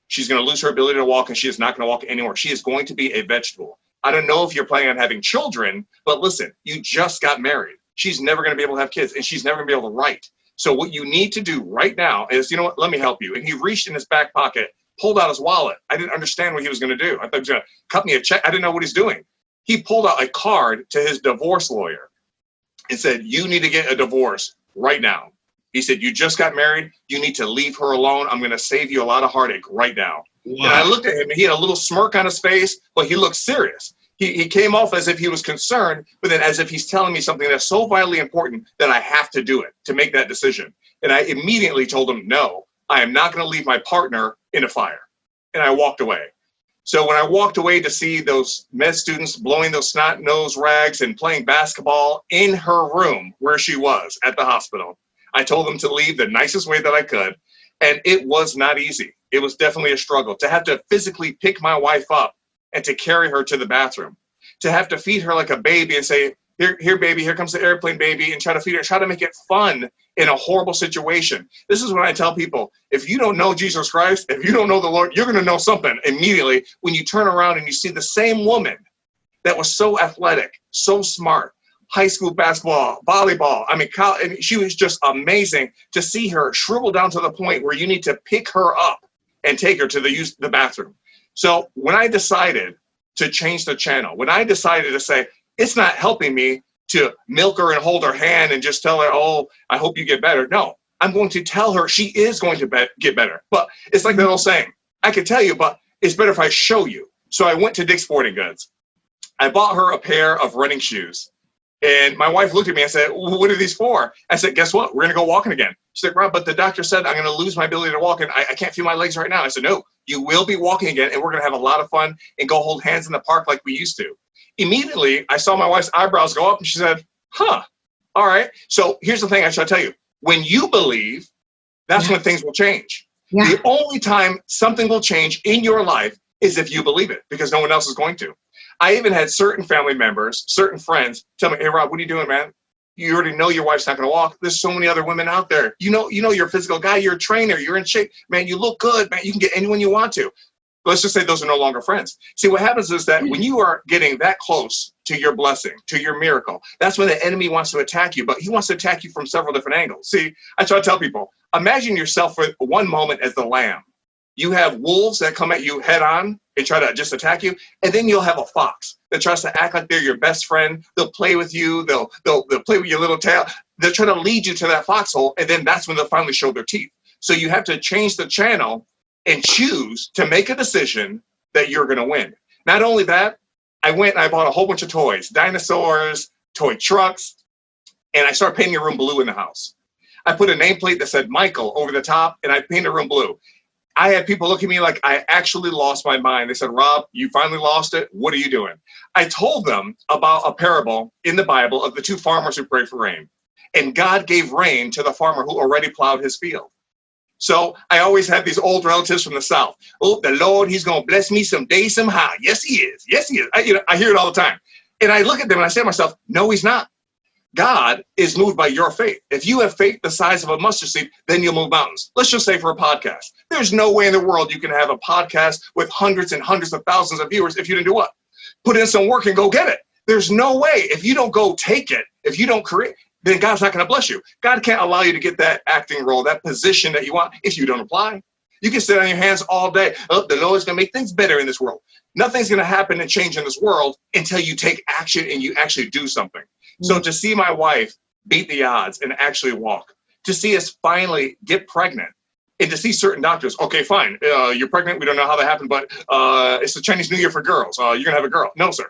S2: She's going to lose her ability to walk, and she is not going to walk anymore. She is going to be a vegetable. I don't know if you're planning on having children, but listen, you just got married. She's never going to be able to have kids, and she's never going to be able to write. So what you need to do right now is, you know what, let me help you. And he reached in his back pocket, pulled out his wallet. I didn't understand what he was going to do. I thought he was going to cut me a check. I didn't know what he's doing. He pulled out a card to his divorce lawyer and said, you need to get a divorce right now. He said, you just got married. You need to leave her alone. I'm going to save you a lot of heartache right now. Wow. And I looked at him, and he had a little smirk on his face, but he looked serious. He came off as if he was concerned, but then as if he's telling me something that's so vitally important that I have to do it to make that decision. And I immediately told him, no, I am not going to leave my partner in a fire. And I walked away. So when I walked away to see those med students blowing those snot nose rags and playing basketball in her room where she was at the hospital, I told them to leave the nicest way that I could. And it was not easy. It was definitely a struggle to have to physically pick my wife up and to carry her to the bathroom, to have to feed her like a baby and say, here, baby, here comes the airplane, baby, and try to feed her, try to make it fun in a horrible situation. This is what I tell people. If you don't know Jesus Christ, if you don't know the Lord, you're going to know something immediately when you turn around and you see the same woman that was so athletic, so smart, high school basketball, volleyball. I mean, and she was just amazing to see her shrivel down to the point where you need to pick her up and take her to the bathroom. So when I decided to change the channel, when I decided to say, it's not helping me to milk her and hold her hand and just tell her, oh, I hope you get better. No, I'm going to tell her she is going to get better. But it's like that old saying, I can tell you, but it's better if I show you. So I went to Dick's Sporting Goods. I bought her a pair of running shoes. And my wife looked at me and said, what are these for? I said, guess what? We're going to go walking again. She said, Rob, but the doctor said I'm going to lose my ability to walk, and I can't feel my legs right now. I said, no, you will be walking again, and we're going to have a lot of fun and go hold hands in the park like we used to. Immediately, I saw my wife's eyebrows go up, and she said, huh, all right. So here's the thing I should tell you. When you believe, that's when things will change. Yeah. The only time something will change in your life is if you believe it, because no one else is going to. I even had certain family members, certain friends tell me, hey, Rob, what are you doing, man? You already know your wife's not going to walk. There's so many other women out there. You know, you're a physical guy. You're a trainer. You're in shape. Man, you look good, man. You can get anyone you want to. Let's just say those are no longer friends. See, what happens is that when you are getting that close to your blessing, to your miracle, that's when the enemy wants to attack you. But he wants to attack you from several different angles. See, I try to tell people, imagine yourself for one moment as the lamb. You have wolves that come at you head on and try to just attack you. And then you'll have a fox that tries to act like they're your best friend. They'll play with you. They'll play with your little tail. They're trying to lead you to that foxhole. And then that's when they'll finally show their teeth. So you have to change the channel and choose to make a decision that you're going to win. Not only that, I went and I bought a whole bunch of toys, dinosaurs, toy trucks, and I started painting a room blue in the house. I put a nameplate that said Michael over the top, and I painted a room blue. I had people look at me like I actually lost my mind. They said, Rob, you finally lost it. What are you doing? I told them about a parable in the Bible of the two farmers who prayed for rain. And God gave rain to the farmer who already plowed his field. So I always had these old relatives from the South. Oh, the Lord, he's going to bless me someday, somehow. Yes, he is. Yes, he is. I hear it all the time. And I look at them and I say to myself, no, he's not. God is moved by your faith. If you have faith the size of a mustard seed, then you'll move mountains. Let's just say for a podcast. There's no way in the world you can have a podcast with hundreds and hundreds of thousands of viewers if you didn't do what? Put in some work and go get it. There's no way. If you don't go take it, if you don't create, then God's not going to bless you. God can't allow you to get that acting role, that position that you want, if you don't apply. You can sit on your hands all day. Oh, the Lord's going to make things better in this world. Nothing's going to happen and change in this world until you take action and you actually do something. So to see my wife beat the odds and actually walk, to see us finally get pregnant, and to see certain doctors, okay, fine, you're pregnant. We don't know how that happened, but it's the Chinese New Year for girls. You're going to have a girl. No, sir.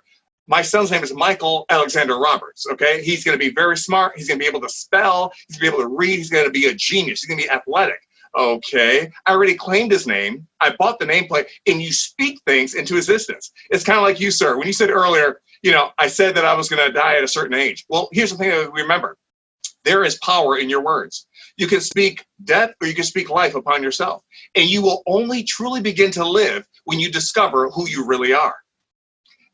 S2: My son's name is Michael Alexander Roberts, okay? He's going to be very smart. He's going to be able to spell. He's going to be able to read. He's going to be a genius. He's going to be athletic. Okay, I already claimed his name. I bought the nameplate, and you speak things into existence. It's kind of like you, sir. When you said earlier, I said that I was going to die at a certain age. Well, here's the thing that we remember. There is power in your words. You can speak death or you can speak life upon yourself. And you will only truly begin to live when you discover who you really are.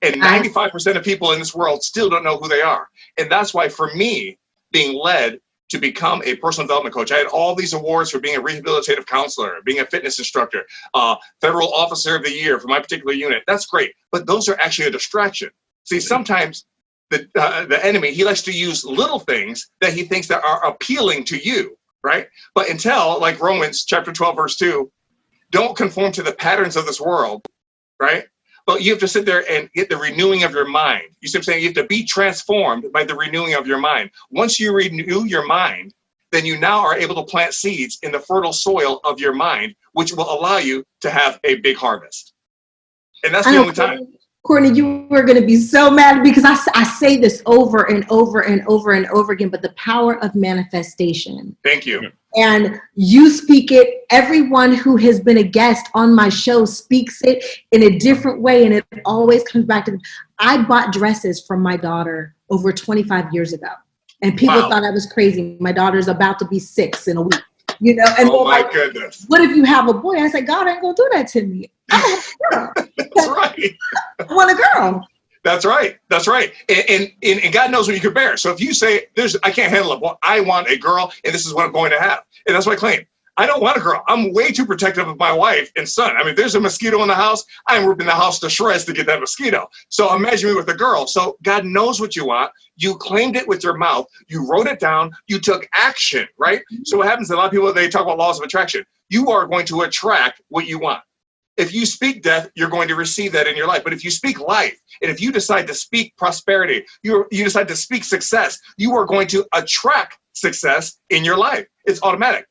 S2: And 95% of people in this world still don't know who they are. And that's why, for me, being led to become a personal development coach, I had all these awards for being a rehabilitative counselor, being a fitness instructor, federal officer of the year for my particular unit. That's great. But those are actually a distraction. See, sometimes the enemy, he likes to use little things that he thinks that are appealing to you, right? But until, like Romans chapter 12, verse 2, don't conform to the patterns of this world, right? But you have to sit there and get the renewing of your mind. You see what I'm saying? You have to be transformed by the renewing of your mind. Once you renew your mind, then you now are able to plant seeds in the fertile soil of your mind, which will allow you to have a big harvest. And that's the only time.
S1: Courtney, you were going to be so mad because I say this over and over and over and over again, but the power of manifestation.
S2: Thank you.
S1: And you speak it. Everyone who has been a guest on my show speaks it in a different way. And it always comes back to, I bought dresses from my daughter over 25 years ago. And people thought I was crazy. My daughter's about to be 6 in a week. And
S2: oh my goodness.
S1: What if you have a boy? I said, God ain't going to do that to me. I want a girl.
S2: That's right.
S1: I want a girl.
S2: That's right. That's right. And God knows what you can bear. So if you say, I can't handle it, well, I want a girl, and this is what I'm going to have. And that's what I claim. I don't want a girl. I'm way too protective of my wife and son. I mean, there's a mosquito in the house. I'm ripping the house to shreds to get that mosquito. So imagine me with a girl. So God knows what you want. You claimed it with your mouth. You wrote it down. You took action, right? So what happens, a lot of people, they talk about laws of attraction. You are going to attract what you want. If you speak death, you're going to receive that in your life. But if you speak life, and if you decide to speak prosperity, you decide to speak success, you are going to attract success in your life. It's automatic.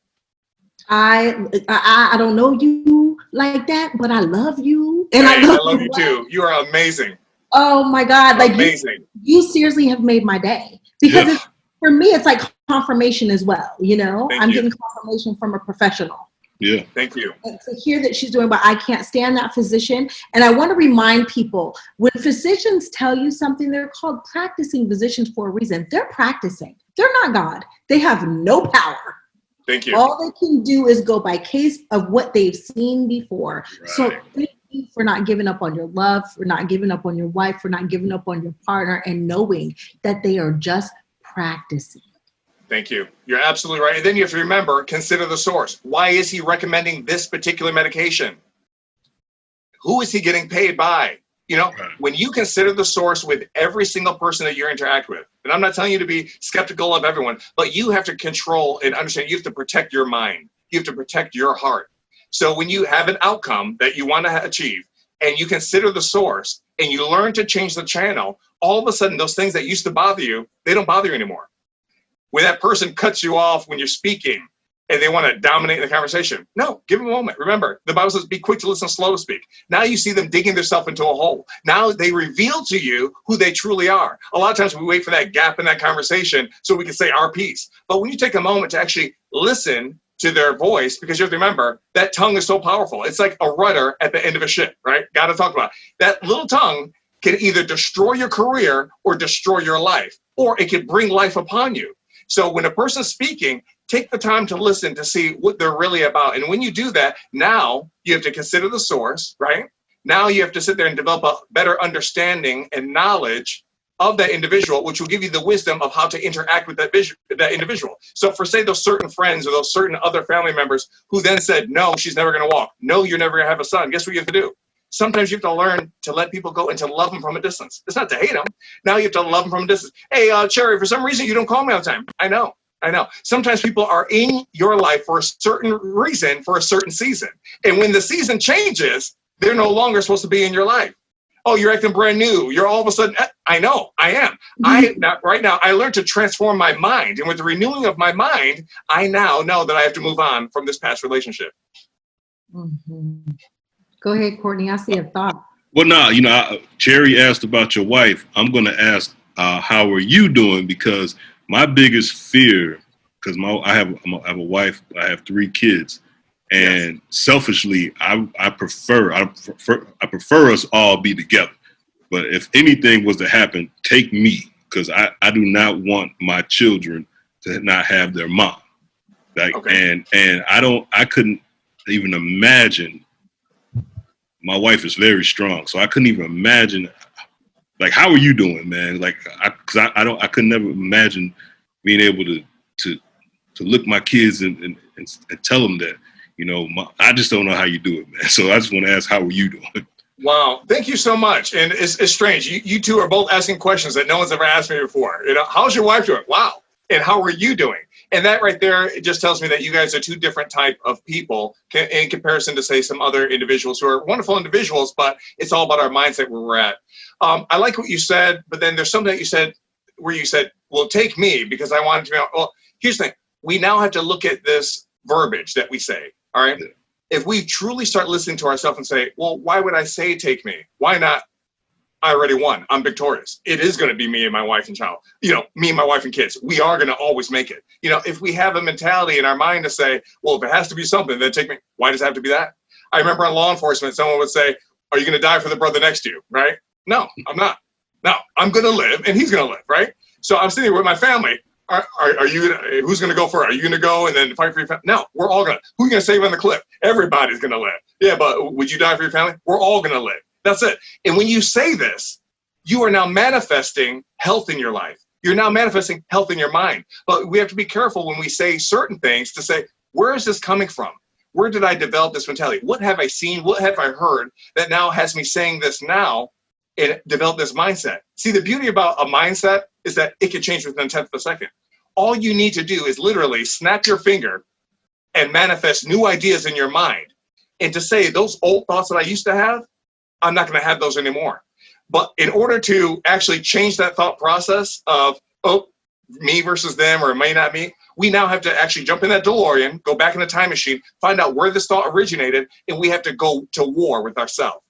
S1: I don't know you like that, but I love you.
S2: And I love you too. You are amazing.
S1: Oh my God.
S2: Like amazing.
S1: You seriously have made my day. Because for me, it's like confirmation as well. I'm getting confirmation from a professional.
S3: Yeah.
S2: Thank you.
S1: And to hear that she's doing, but I can't stand that physician. And I want to remind people, when physicians tell you something, they're called practicing physicians for a reason. They're practicing. They're not God. They have no power.
S2: Thank you.
S1: All they can do is go by case of what they've seen before. Right. So thank you for not giving up on your love, for not giving up on your wife, for not giving up on your partner, and knowing that they are just practicing.
S2: Thank you. You're absolutely right. And then you have to remember, consider the source. Why is he recommending this particular medication? Who is he getting paid by? When you consider the source with every single person that you interact with, and I'm not telling you to be skeptical of everyone, but you have to control and understand, you have to protect your mind. You have to protect your heart. So when you have an outcome that you want to achieve, and you consider the source, and you learn to change the channel, all of a sudden, those things that used to bother you, they don't bother you anymore. When that person cuts you off when you're speaking and they want to dominate the conversation, no, give them a moment. Remember, the Bible says, be quick to listen, slow to speak. Now you see them digging themselves into a hole. Now they reveal to you who they truly are. A lot of times we wait for that gap in that conversation so we can say our piece. But when you take a moment to actually listen to their voice, because you have to remember, that tongue is so powerful. It's like a rudder at the end of a ship, right? Got to talk about it. That little tongue can either destroy your career or destroy your life, or it can bring life upon you. So when a person's speaking, take the time to listen to see what they're really about. And when you do that, now you have to consider the source, right? Now you have to sit there and develop a better understanding and knowledge of that individual, which will give you the wisdom of how to interact with that individual. So for, say, those certain friends or those certain other family members who then said, no, she's never going to walk. No, you're never going to have a son. Guess what you have to do? Sometimes you have to learn to let people go and to love them from a distance. It's not to hate them. Now you have to love them from a distance. Hey, Cherie, for some reason you don't call me all the time. I know. I know. Sometimes people are in your life for a certain reason, for a certain season. And when the season changes, they're no longer supposed to be in your life. Oh, you're acting brand new. You're all of a sudden, I know, I am. Right now, I learned to transform my mind. And with the renewing of my mind, I now know that I have to move on from this past relationship.
S1: Mm-hmm. Go ahead, Courtney. I see a thought.
S3: Well, no, Cherie asked about your wife. I'm going to ask, how are you doing? Because my biggest fear, because I have a wife, I have 3 kids, and selfishly, I prefer us all be together. But if anything was to happen, take me, because I do not want my children to not have their mom. Like, and I couldn't even imagine. My wife is very strong, so I couldn't even imagine. Like, how are you doing, man? Like, I could never imagine being able to look my kids and tell them that, I just don't know how you do it, man. So I just want to ask, how are you doing?
S2: Wow, thank you so much. And it's strange. You two are both asking questions that no one's ever asked me before. How's your wife doing? Wow. And how are you doing? And that right there, it just tells me that you guys are 2 different type of people in comparison to, say, some other individuals who are wonderful individuals, but it's all about our mindset where we're at. I like what you said, but then there's something that you said where you said, well, take me, because I wanted to be, well, here's the thing. We now have to look at this verbiage that we say, all right? Yeah. If we truly start listening to ourselves and say, well, why would I say take me? Why not? I already won. I'm victorious. It is going to be me and my wife and child. Me and my wife and kids. We are going to always make it. If we have a mentality in our mind to say, well, if it has to be something, then take me. Why does it have to be that? I remember in law enforcement, someone would say, are you going to die for the brother next to you? Right? No, I'm not. No, I'm going to live and he's going to live. Right? So I'm sitting here with my family. Are you who's going to go first? Are you going to go and then fight for your family? No, we're all going to. Who's going to save on the cliff? Everybody's going to live. Yeah, but would you die for your family? We're all going to live. That's it. And when you say this, you are now manifesting health in your life. You're now manifesting health in your mind. But we have to be careful when we say certain things to say, where is this coming from? Where did I develop this mentality? What have I seen? What have I heard that now has me saying this now and develop this mindset? See, the beauty about a mindset is that it can change within a tenth of a second. All you need to do is literally snap your finger and manifest new ideas in your mind. And to say those old thoughts that I used to have, I'm not going to have those anymore. But in order to actually change that thought process of, oh, me versus them, or it may not be, we now have to actually jump in that DeLorean, go back in the time machine, find out where this thought originated, and we have to go to war with ourselves.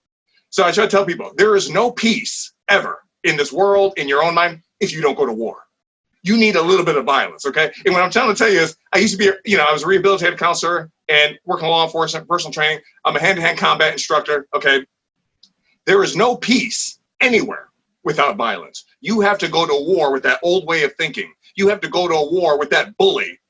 S2: So I try to tell people, there is no peace ever in this world, in your own mind, if you don't go to war. You need a little bit of violence, okay? And what I'm trying to tell you is, I used to be, I was a rehabilitative counselor and working in law enforcement, personal training. I'm a hand-to-hand combat instructor, okay? There is no peace anywhere without violence. You have to go to war with that old way of thinking. You have to go to a war with that bully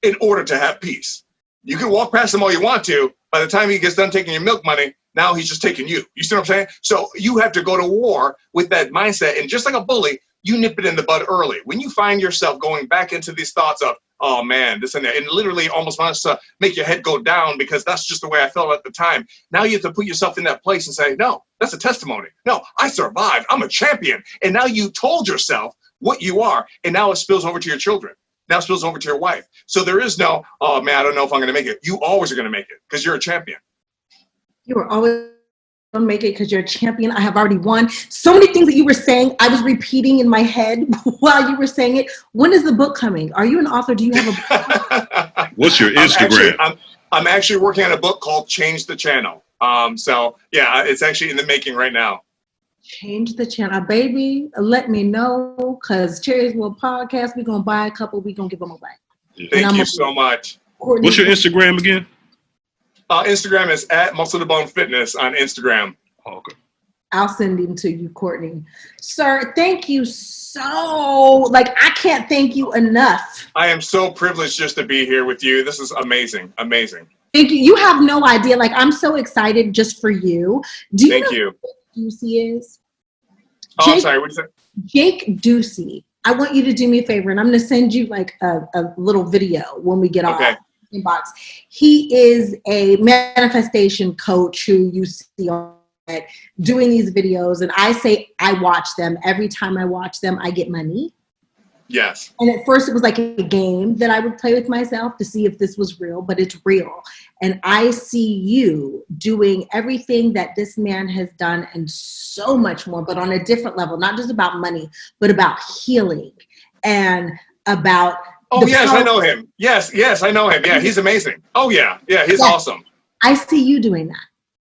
S2: in order to have peace. You can walk past him all you want to. By the time he gets done taking your milk money, now he's just taking you. You see what I'm saying? So you have to go to war with that mindset. And just like a bully, you nip it in the bud early. When you find yourself going back into these thoughts of, oh man, this and that, and literally almost wants to make your head go down because that's just the way I felt at the time. Now you have to put yourself in that place and say, no, that's a testimony. No, I survived. I'm a champion. And now you told yourself what you are. And now it spills over to your children. Now it spills over to your wife. So there is no, oh man, I don't know if I'm going to make it. You always are going to make it because you're a champion.
S1: You are always going to make it because you're a champion. I have already won. So many things that you were saying, I was repeating in my head while you were saying it. When is the book coming? Are you an author? Do you have a book?
S3: What's your Instagram?
S2: I'm actually working on a book called Change the Channel. So yeah, it's actually in the making right now.
S1: Change the channel, baby. Let me know, because Cherie's World Podcast, we're going to buy a couple. We're going to give them away.
S2: Thank you so much.
S1: Courtney,
S3: what's your Instagram again?
S2: Instagram is at Muscle to Bone Fitness on Instagram.
S3: Oh, okay.
S1: I'll send them to you, Courtney. Sir, thank you so, I can't thank you enough.
S2: I am so privileged just to be here with you. This is amazing. Amazing.
S1: Thank you. You have no idea. I'm so excited just for you. Do you
S2: Thank
S1: know
S2: you.
S1: who Ducey is?
S2: Oh, I'm sorry. What did you say?
S1: Jake Ducey. I want you to do me a favor, and I'm going to send you a little video when we get off inbox. He is a manifestation coach who you see on it doing these videos, and I say I watch them. Every time I watch them, I get money.
S2: Yes.
S1: And at first it was like a game that I would play with myself to see if this was real, but it's real. And I see you doing everything that this man has done and so much more, but on a different level, not just about money, but about healing and about
S2: Oh,
S1: the
S2: yes, I
S1: power.
S2: know him. Yes, yes, I know him. Yeah, he's amazing. Oh, yeah. Yeah, he's
S1: Yes,
S2: awesome.
S1: I see you doing that.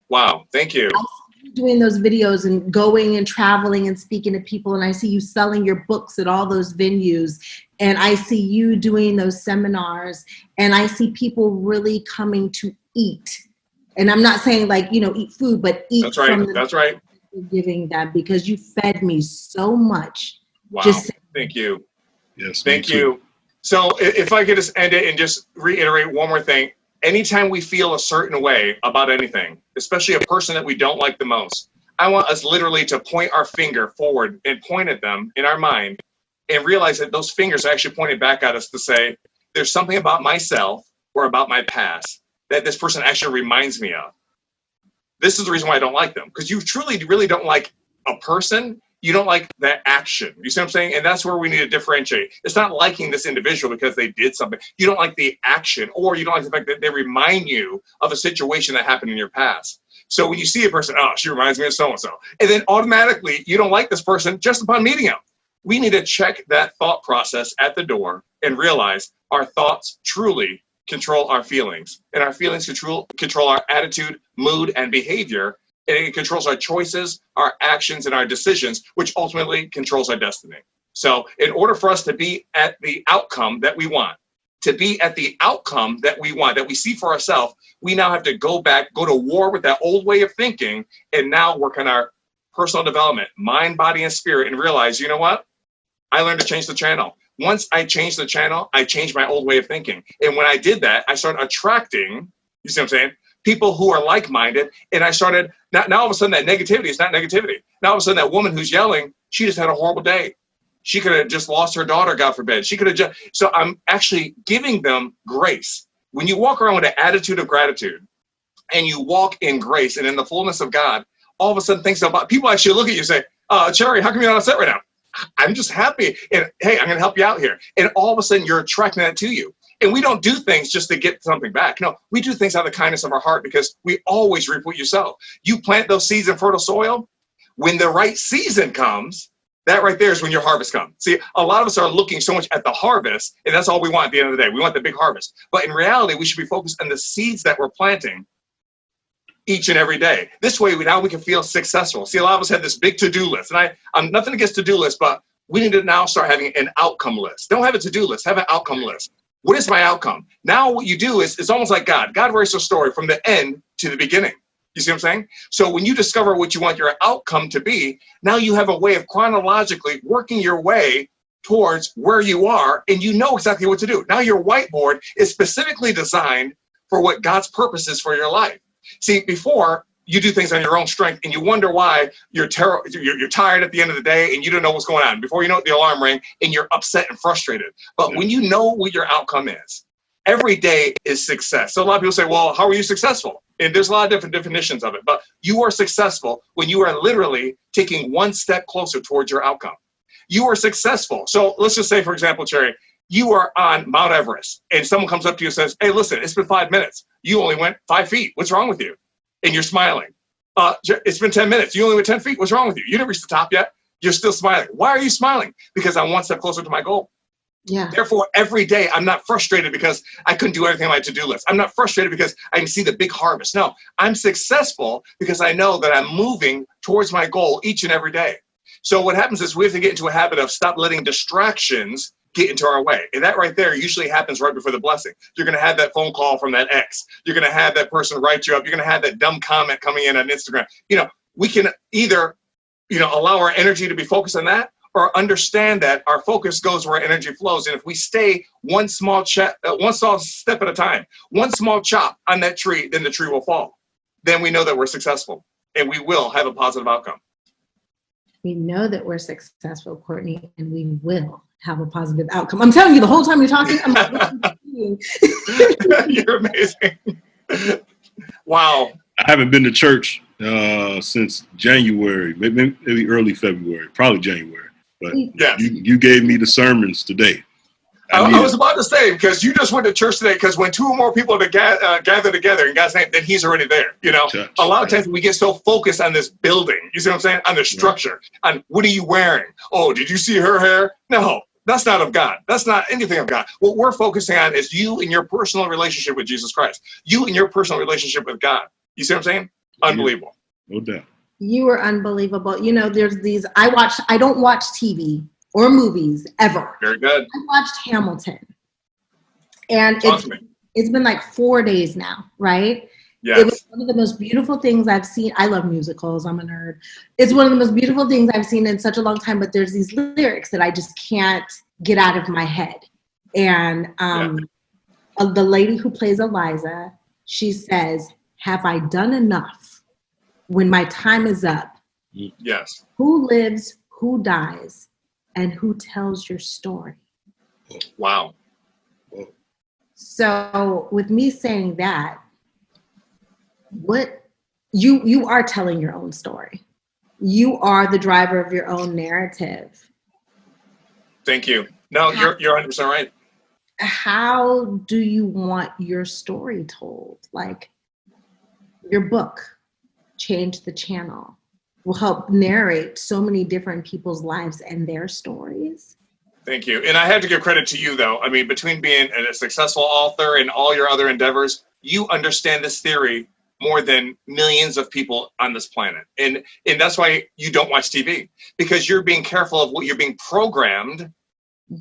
S2: Wow. Thank you.
S1: I see you doing those videos and going and traveling and speaking to people. And I see you selling your books at all those venues. And I see you doing those seminars. And I see people really coming to eat. And I'm not saying like, eat food, but eat
S2: That's right.
S1: from the
S2: That's right.
S1: you're giving them, because you fed me so much.
S2: Wow.
S1: Just
S2: Thank you.
S3: Yes,
S2: Thank you. So if I could just end it and just reiterate one more thing. Anytime we feel a certain way about anything, especially a person that we don't like the most, I want us literally to point our finger forward and point at them in our mind and realize that those fingers are actually pointed back at us to say, there's something about myself or about my past that this person actually reminds me of. This is the reason why I don't like them, because you truly really don't like a person. You don't like that action. You see what I'm saying? And that's where we need to differentiate. It's not liking this individual because they did something. You don't like the action, or you don't like the fact that they remind you of a situation that happened in your past. So when you see a person, oh, she reminds me of so-and-so, and then automatically you don't like this person just upon meeting him. We need to check that thought process at the door and realize our thoughts truly control our feelings, and our feelings control our attitude, mood, and behavior. And it controls our choices, our actions, and our decisions, which ultimately controls our destiny. So in order for us to be at the outcome that we want, that we see for ourselves, we now have to go to war with that old way of thinking, and now work on our personal development, mind, body, and spirit, and realize, you know what? I learned to change the channel. Once I changed the channel, I changed my old way of thinking. And when I did that, I started attracting, you see what I'm saying? People who are like-minded, and I started, now all of a sudden that negativity is not negativity. Now all of a sudden that woman who's yelling, she just had a horrible day. She could have just lost her daughter, God forbid. So I'm actually giving them grace. When you walk around with an attitude of gratitude, and you walk in grace and in the fullness of God, all of a sudden people actually look at you and say, Cherie, how come you're not upset right now? I'm just happy. And hey, I'm going to help you out here. And all of a sudden you're attracting that to you. And we don't do things just to get something back. No, we do things out of the kindness of our heart, because we always reap what you sow. You plant those seeds in fertile soil. When the right season comes, that right there is when your harvest comes. See, a lot of us are looking so much at the harvest, and that's all we want at the end of the day. We want the big harvest. But in reality, we should be focused on the seeds that we're planting each and every day. This way, now we can feel successful. See, a lot of us have this big to-do list. And I'm nothing against to-do lists, but we need to now start having an outcome list. Don't have a to-do list, have an outcome list. What is my outcome? Now what you do is, it's almost like God. God writes a story from the end to the beginning. You see what I'm saying? So when you discover what you want your outcome to be, now you have a way of chronologically working your way towards where you are, and you know exactly what to do. Now your whiteboard is specifically designed for what God's purpose is for your life. See, before, you do things on your own strength, and you wonder why you're tired at the end of the day, and you don't know what's going on. Before you know it, the alarm rang, and you're upset and frustrated. But when you know what your outcome is, every day is success. So a lot of people say, well, how are you successful? And there's a lot of different definitions of it. But you are successful when you are literally taking one step closer towards your outcome. You are successful. So let's just say, for example, Cherie, you are on Mount Everest, and someone comes up to you and says, hey, listen, it's been 5 minutes. You only went 5 feet. What's wrong with you? And you're smiling. It's been 10 minutes. You only went 10 feet. What's wrong with you? You didn't reach the top yet. You're still smiling. Why are you smiling? Because I'm one step closer to my goal.
S1: Yeah.
S2: Therefore, every day I'm not frustrated because I couldn't do everything on my to-do list. I'm not frustrated because I can see the big harvest. No, I'm successful because I know that I'm moving towards my goal each and every day. So what happens is we have to get into a habit of stop letting distractions get into our way. And that right there usually happens right before the blessing. You're going to have that phone call from that ex. You're going to have that person write you up. You're going to have that dumb comment coming in on Instagram. We can either, allow our energy to be focused on that, or understand that our focus goes where energy flows. And if we stay one small step at a time, one small chop on that tree, then the tree will fall. Then we know that we're successful, and we will have a positive outcome.
S1: We know that we're successful, Courtney, and we will have a positive outcome. I'm telling you, the whole time you're talking, I'm like,
S2: you're amazing. Wow.
S3: I haven't been to church since January, maybe early February, probably January. But
S2: Yes.
S3: you gave me the sermons today.
S2: I was about to say, because you just went to church today, because when two or more people are gather together in God's name, then he's already there. You know,
S3: Church,
S2: a lot of times we get so focused on this building, you see what I'm saying? On the structure, on what are you wearing? Oh, did you see her hair? No, that's not of God. That's not anything of God. What we're focusing on is you and your personal relationship with Jesus Christ. You and your personal relationship with God. You see what I'm saying? Unbelievable.
S3: No doubt.
S1: You are unbelievable. You know, there's these, I don't watch TV or movies ever.
S2: Very good.
S1: I watched Hamilton. And
S2: Talk to me.
S1: it's been like 4 days now, right?
S2: Yes.
S1: It was one of the most beautiful things I've seen. I love musicals. I'm a nerd. It's one of the most beautiful things I've seen in such a long time, but there's these lyrics that I just can't get out of my head. And the lady who plays Eliza, she says, "Have I done enough when my time is up?
S2: Yes.
S1: Who lives, who dies, and who tells your story?"
S2: Wow.
S1: So with me saying that, what you are telling your own story. You are the driver of your own narrative.
S2: Thank you. No, you're 100% right.
S1: How do you want your story told? Like your book, Change the Channel, will help narrate so many different people's lives and their stories.
S2: Thank you. And I have to give credit to you, though. I mean, between being a successful author and all your other endeavors, you understand this theory more than millions of people on this planet. And that's why you don't watch TV, because you're being careful of what you're being programmed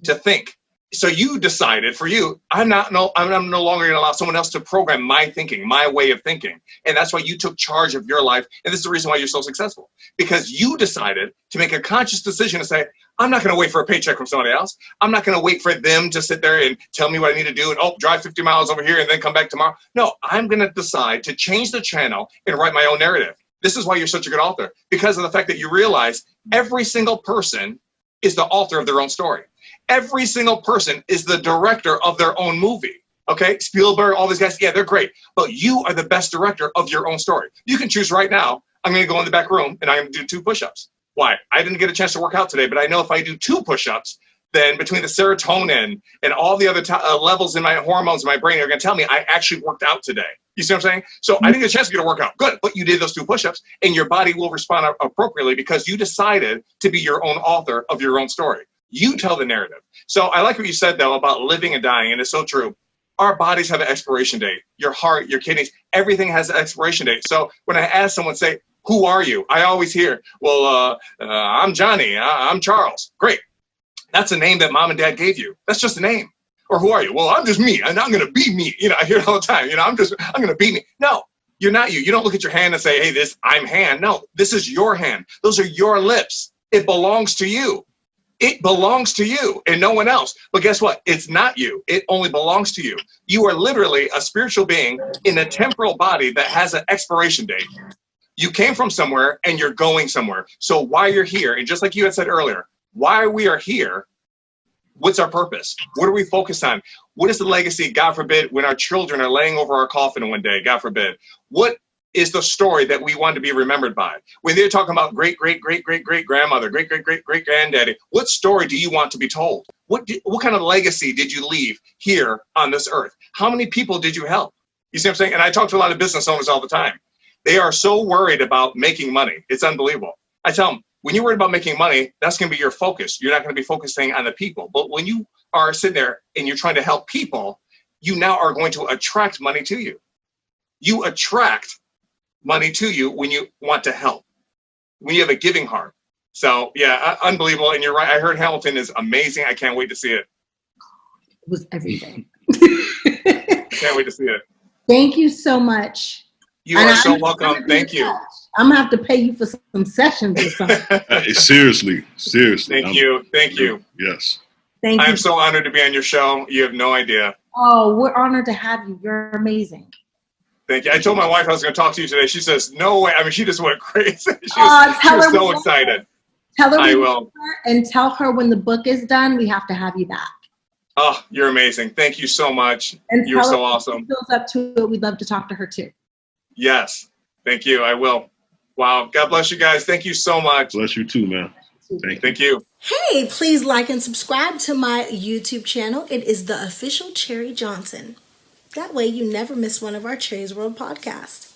S2: to think. So you decided for you, I'm no longer going to allow someone else to program my thinking, my way of thinking. And that's why you took charge of your life. And this is the reason why you're so successful, because you decided to make a conscious decision to say, I'm not going to wait for a paycheck from somebody else. I'm not going to wait for them to sit there and tell me what I need to do and drive 50 miles over here and then come back tomorrow. No, I'm going to decide to change the channel and write my own narrative. This is why you're such a good author, because of the fact that you realize every single person is the author of their own story. Every single person is the director of their own movie. Okay, Spielberg, all these guys, yeah, they're great. But you are the best director of your own story. You can choose right now, I'm going to go in the back room and I'm going to do 2 push-ups. Why? I didn't get a chance to work out today, but I know if I do 2 push-ups, then between the serotonin and all the other levels in my hormones in my brain are going to tell me I actually worked out today. You see what I'm saying? So I didn't get a chance to get a workout. Good, but you did those 2 push-ups, and your body will respond appropriately because you decided to be your own author of your own story. You tell the narrative. So I like what you said, though, about living and dying, and it's so true. Our bodies have an expiration date. Your heart, your kidneys, everything has an expiration date. So when I ask someone, say, who are you? I always hear, well, I'm Johnny. I'm Charles. Great. That's a name that mom and dad gave you. That's just a name. Or who are you? Well, I'm just me, and I'm going to be me. You know, I hear it all the time. You know, I'm going to be me. No, you're not you. You don't look at your hand and say, hey, I'm hand. No, this is your hand. Those are your lips. It belongs to you. It belongs to you and no one else. But guess what? It's not you. It only belongs to you. You are literally a spiritual being in a temporal body that has an expiration date. You came from somewhere and you're going somewhere. So while you're here, and just like you had said earlier, why we are here, what's our purpose? What are we focused on? What is the legacy, God forbid, when our children are laying over our coffin one day, God forbid? What is the story that we want to be remembered by? When they're talking about great-great-great-great-great-grandmother, great-great-great-great-granddaddy, what story do you want to be told? What kind of legacy did you leave here on this earth? How many people did you help? You see what I'm saying? And I talk to a lot of business owners all the time. They are so worried about making money. It's unbelievable. I tell them, when you're worried about making money, that's going to be your focus. You're not going to be focusing on the people. But when you are sitting there and you're trying to help people, you now are going to attract money to you. You attract money to you when you want to help, when you have a giving heart. So yeah, unbelievable. And you're right. I heard Hamilton is amazing. I can't wait to see it.
S1: It was everything.
S2: Can't wait to see it.
S1: Thank you so much.
S2: You are so welcome. Thank you.
S1: I'm gonna have to pay you for some sessions or something.
S3: Seriously.
S2: Thank you.
S3: Yes.
S1: Thank you.
S2: I'm so honored to be on your show. You have no idea.
S1: Oh, we're honored to have you. You're amazing.
S2: Thank you. I told my wife I was going to talk to you today. She says, no way. I mean, she just went crazy. She was so excited.
S1: Tell her
S2: I will.
S1: And tell her when the book is done, we have to have you back.
S2: Oh, you're amazing. Thank you so much.
S1: And
S2: you're so awesome.
S1: If she feels up to it, we'd love to talk to her too.
S2: Yes. Thank you. I will. Wow. God bless you guys. Thank you so much.
S3: Bless you too, man.
S2: Thank you.
S1: Hey, please like and subscribe to my YouTube channel. It is the official Cherie Johnson. That way you never miss one of our Cherie's World podcasts.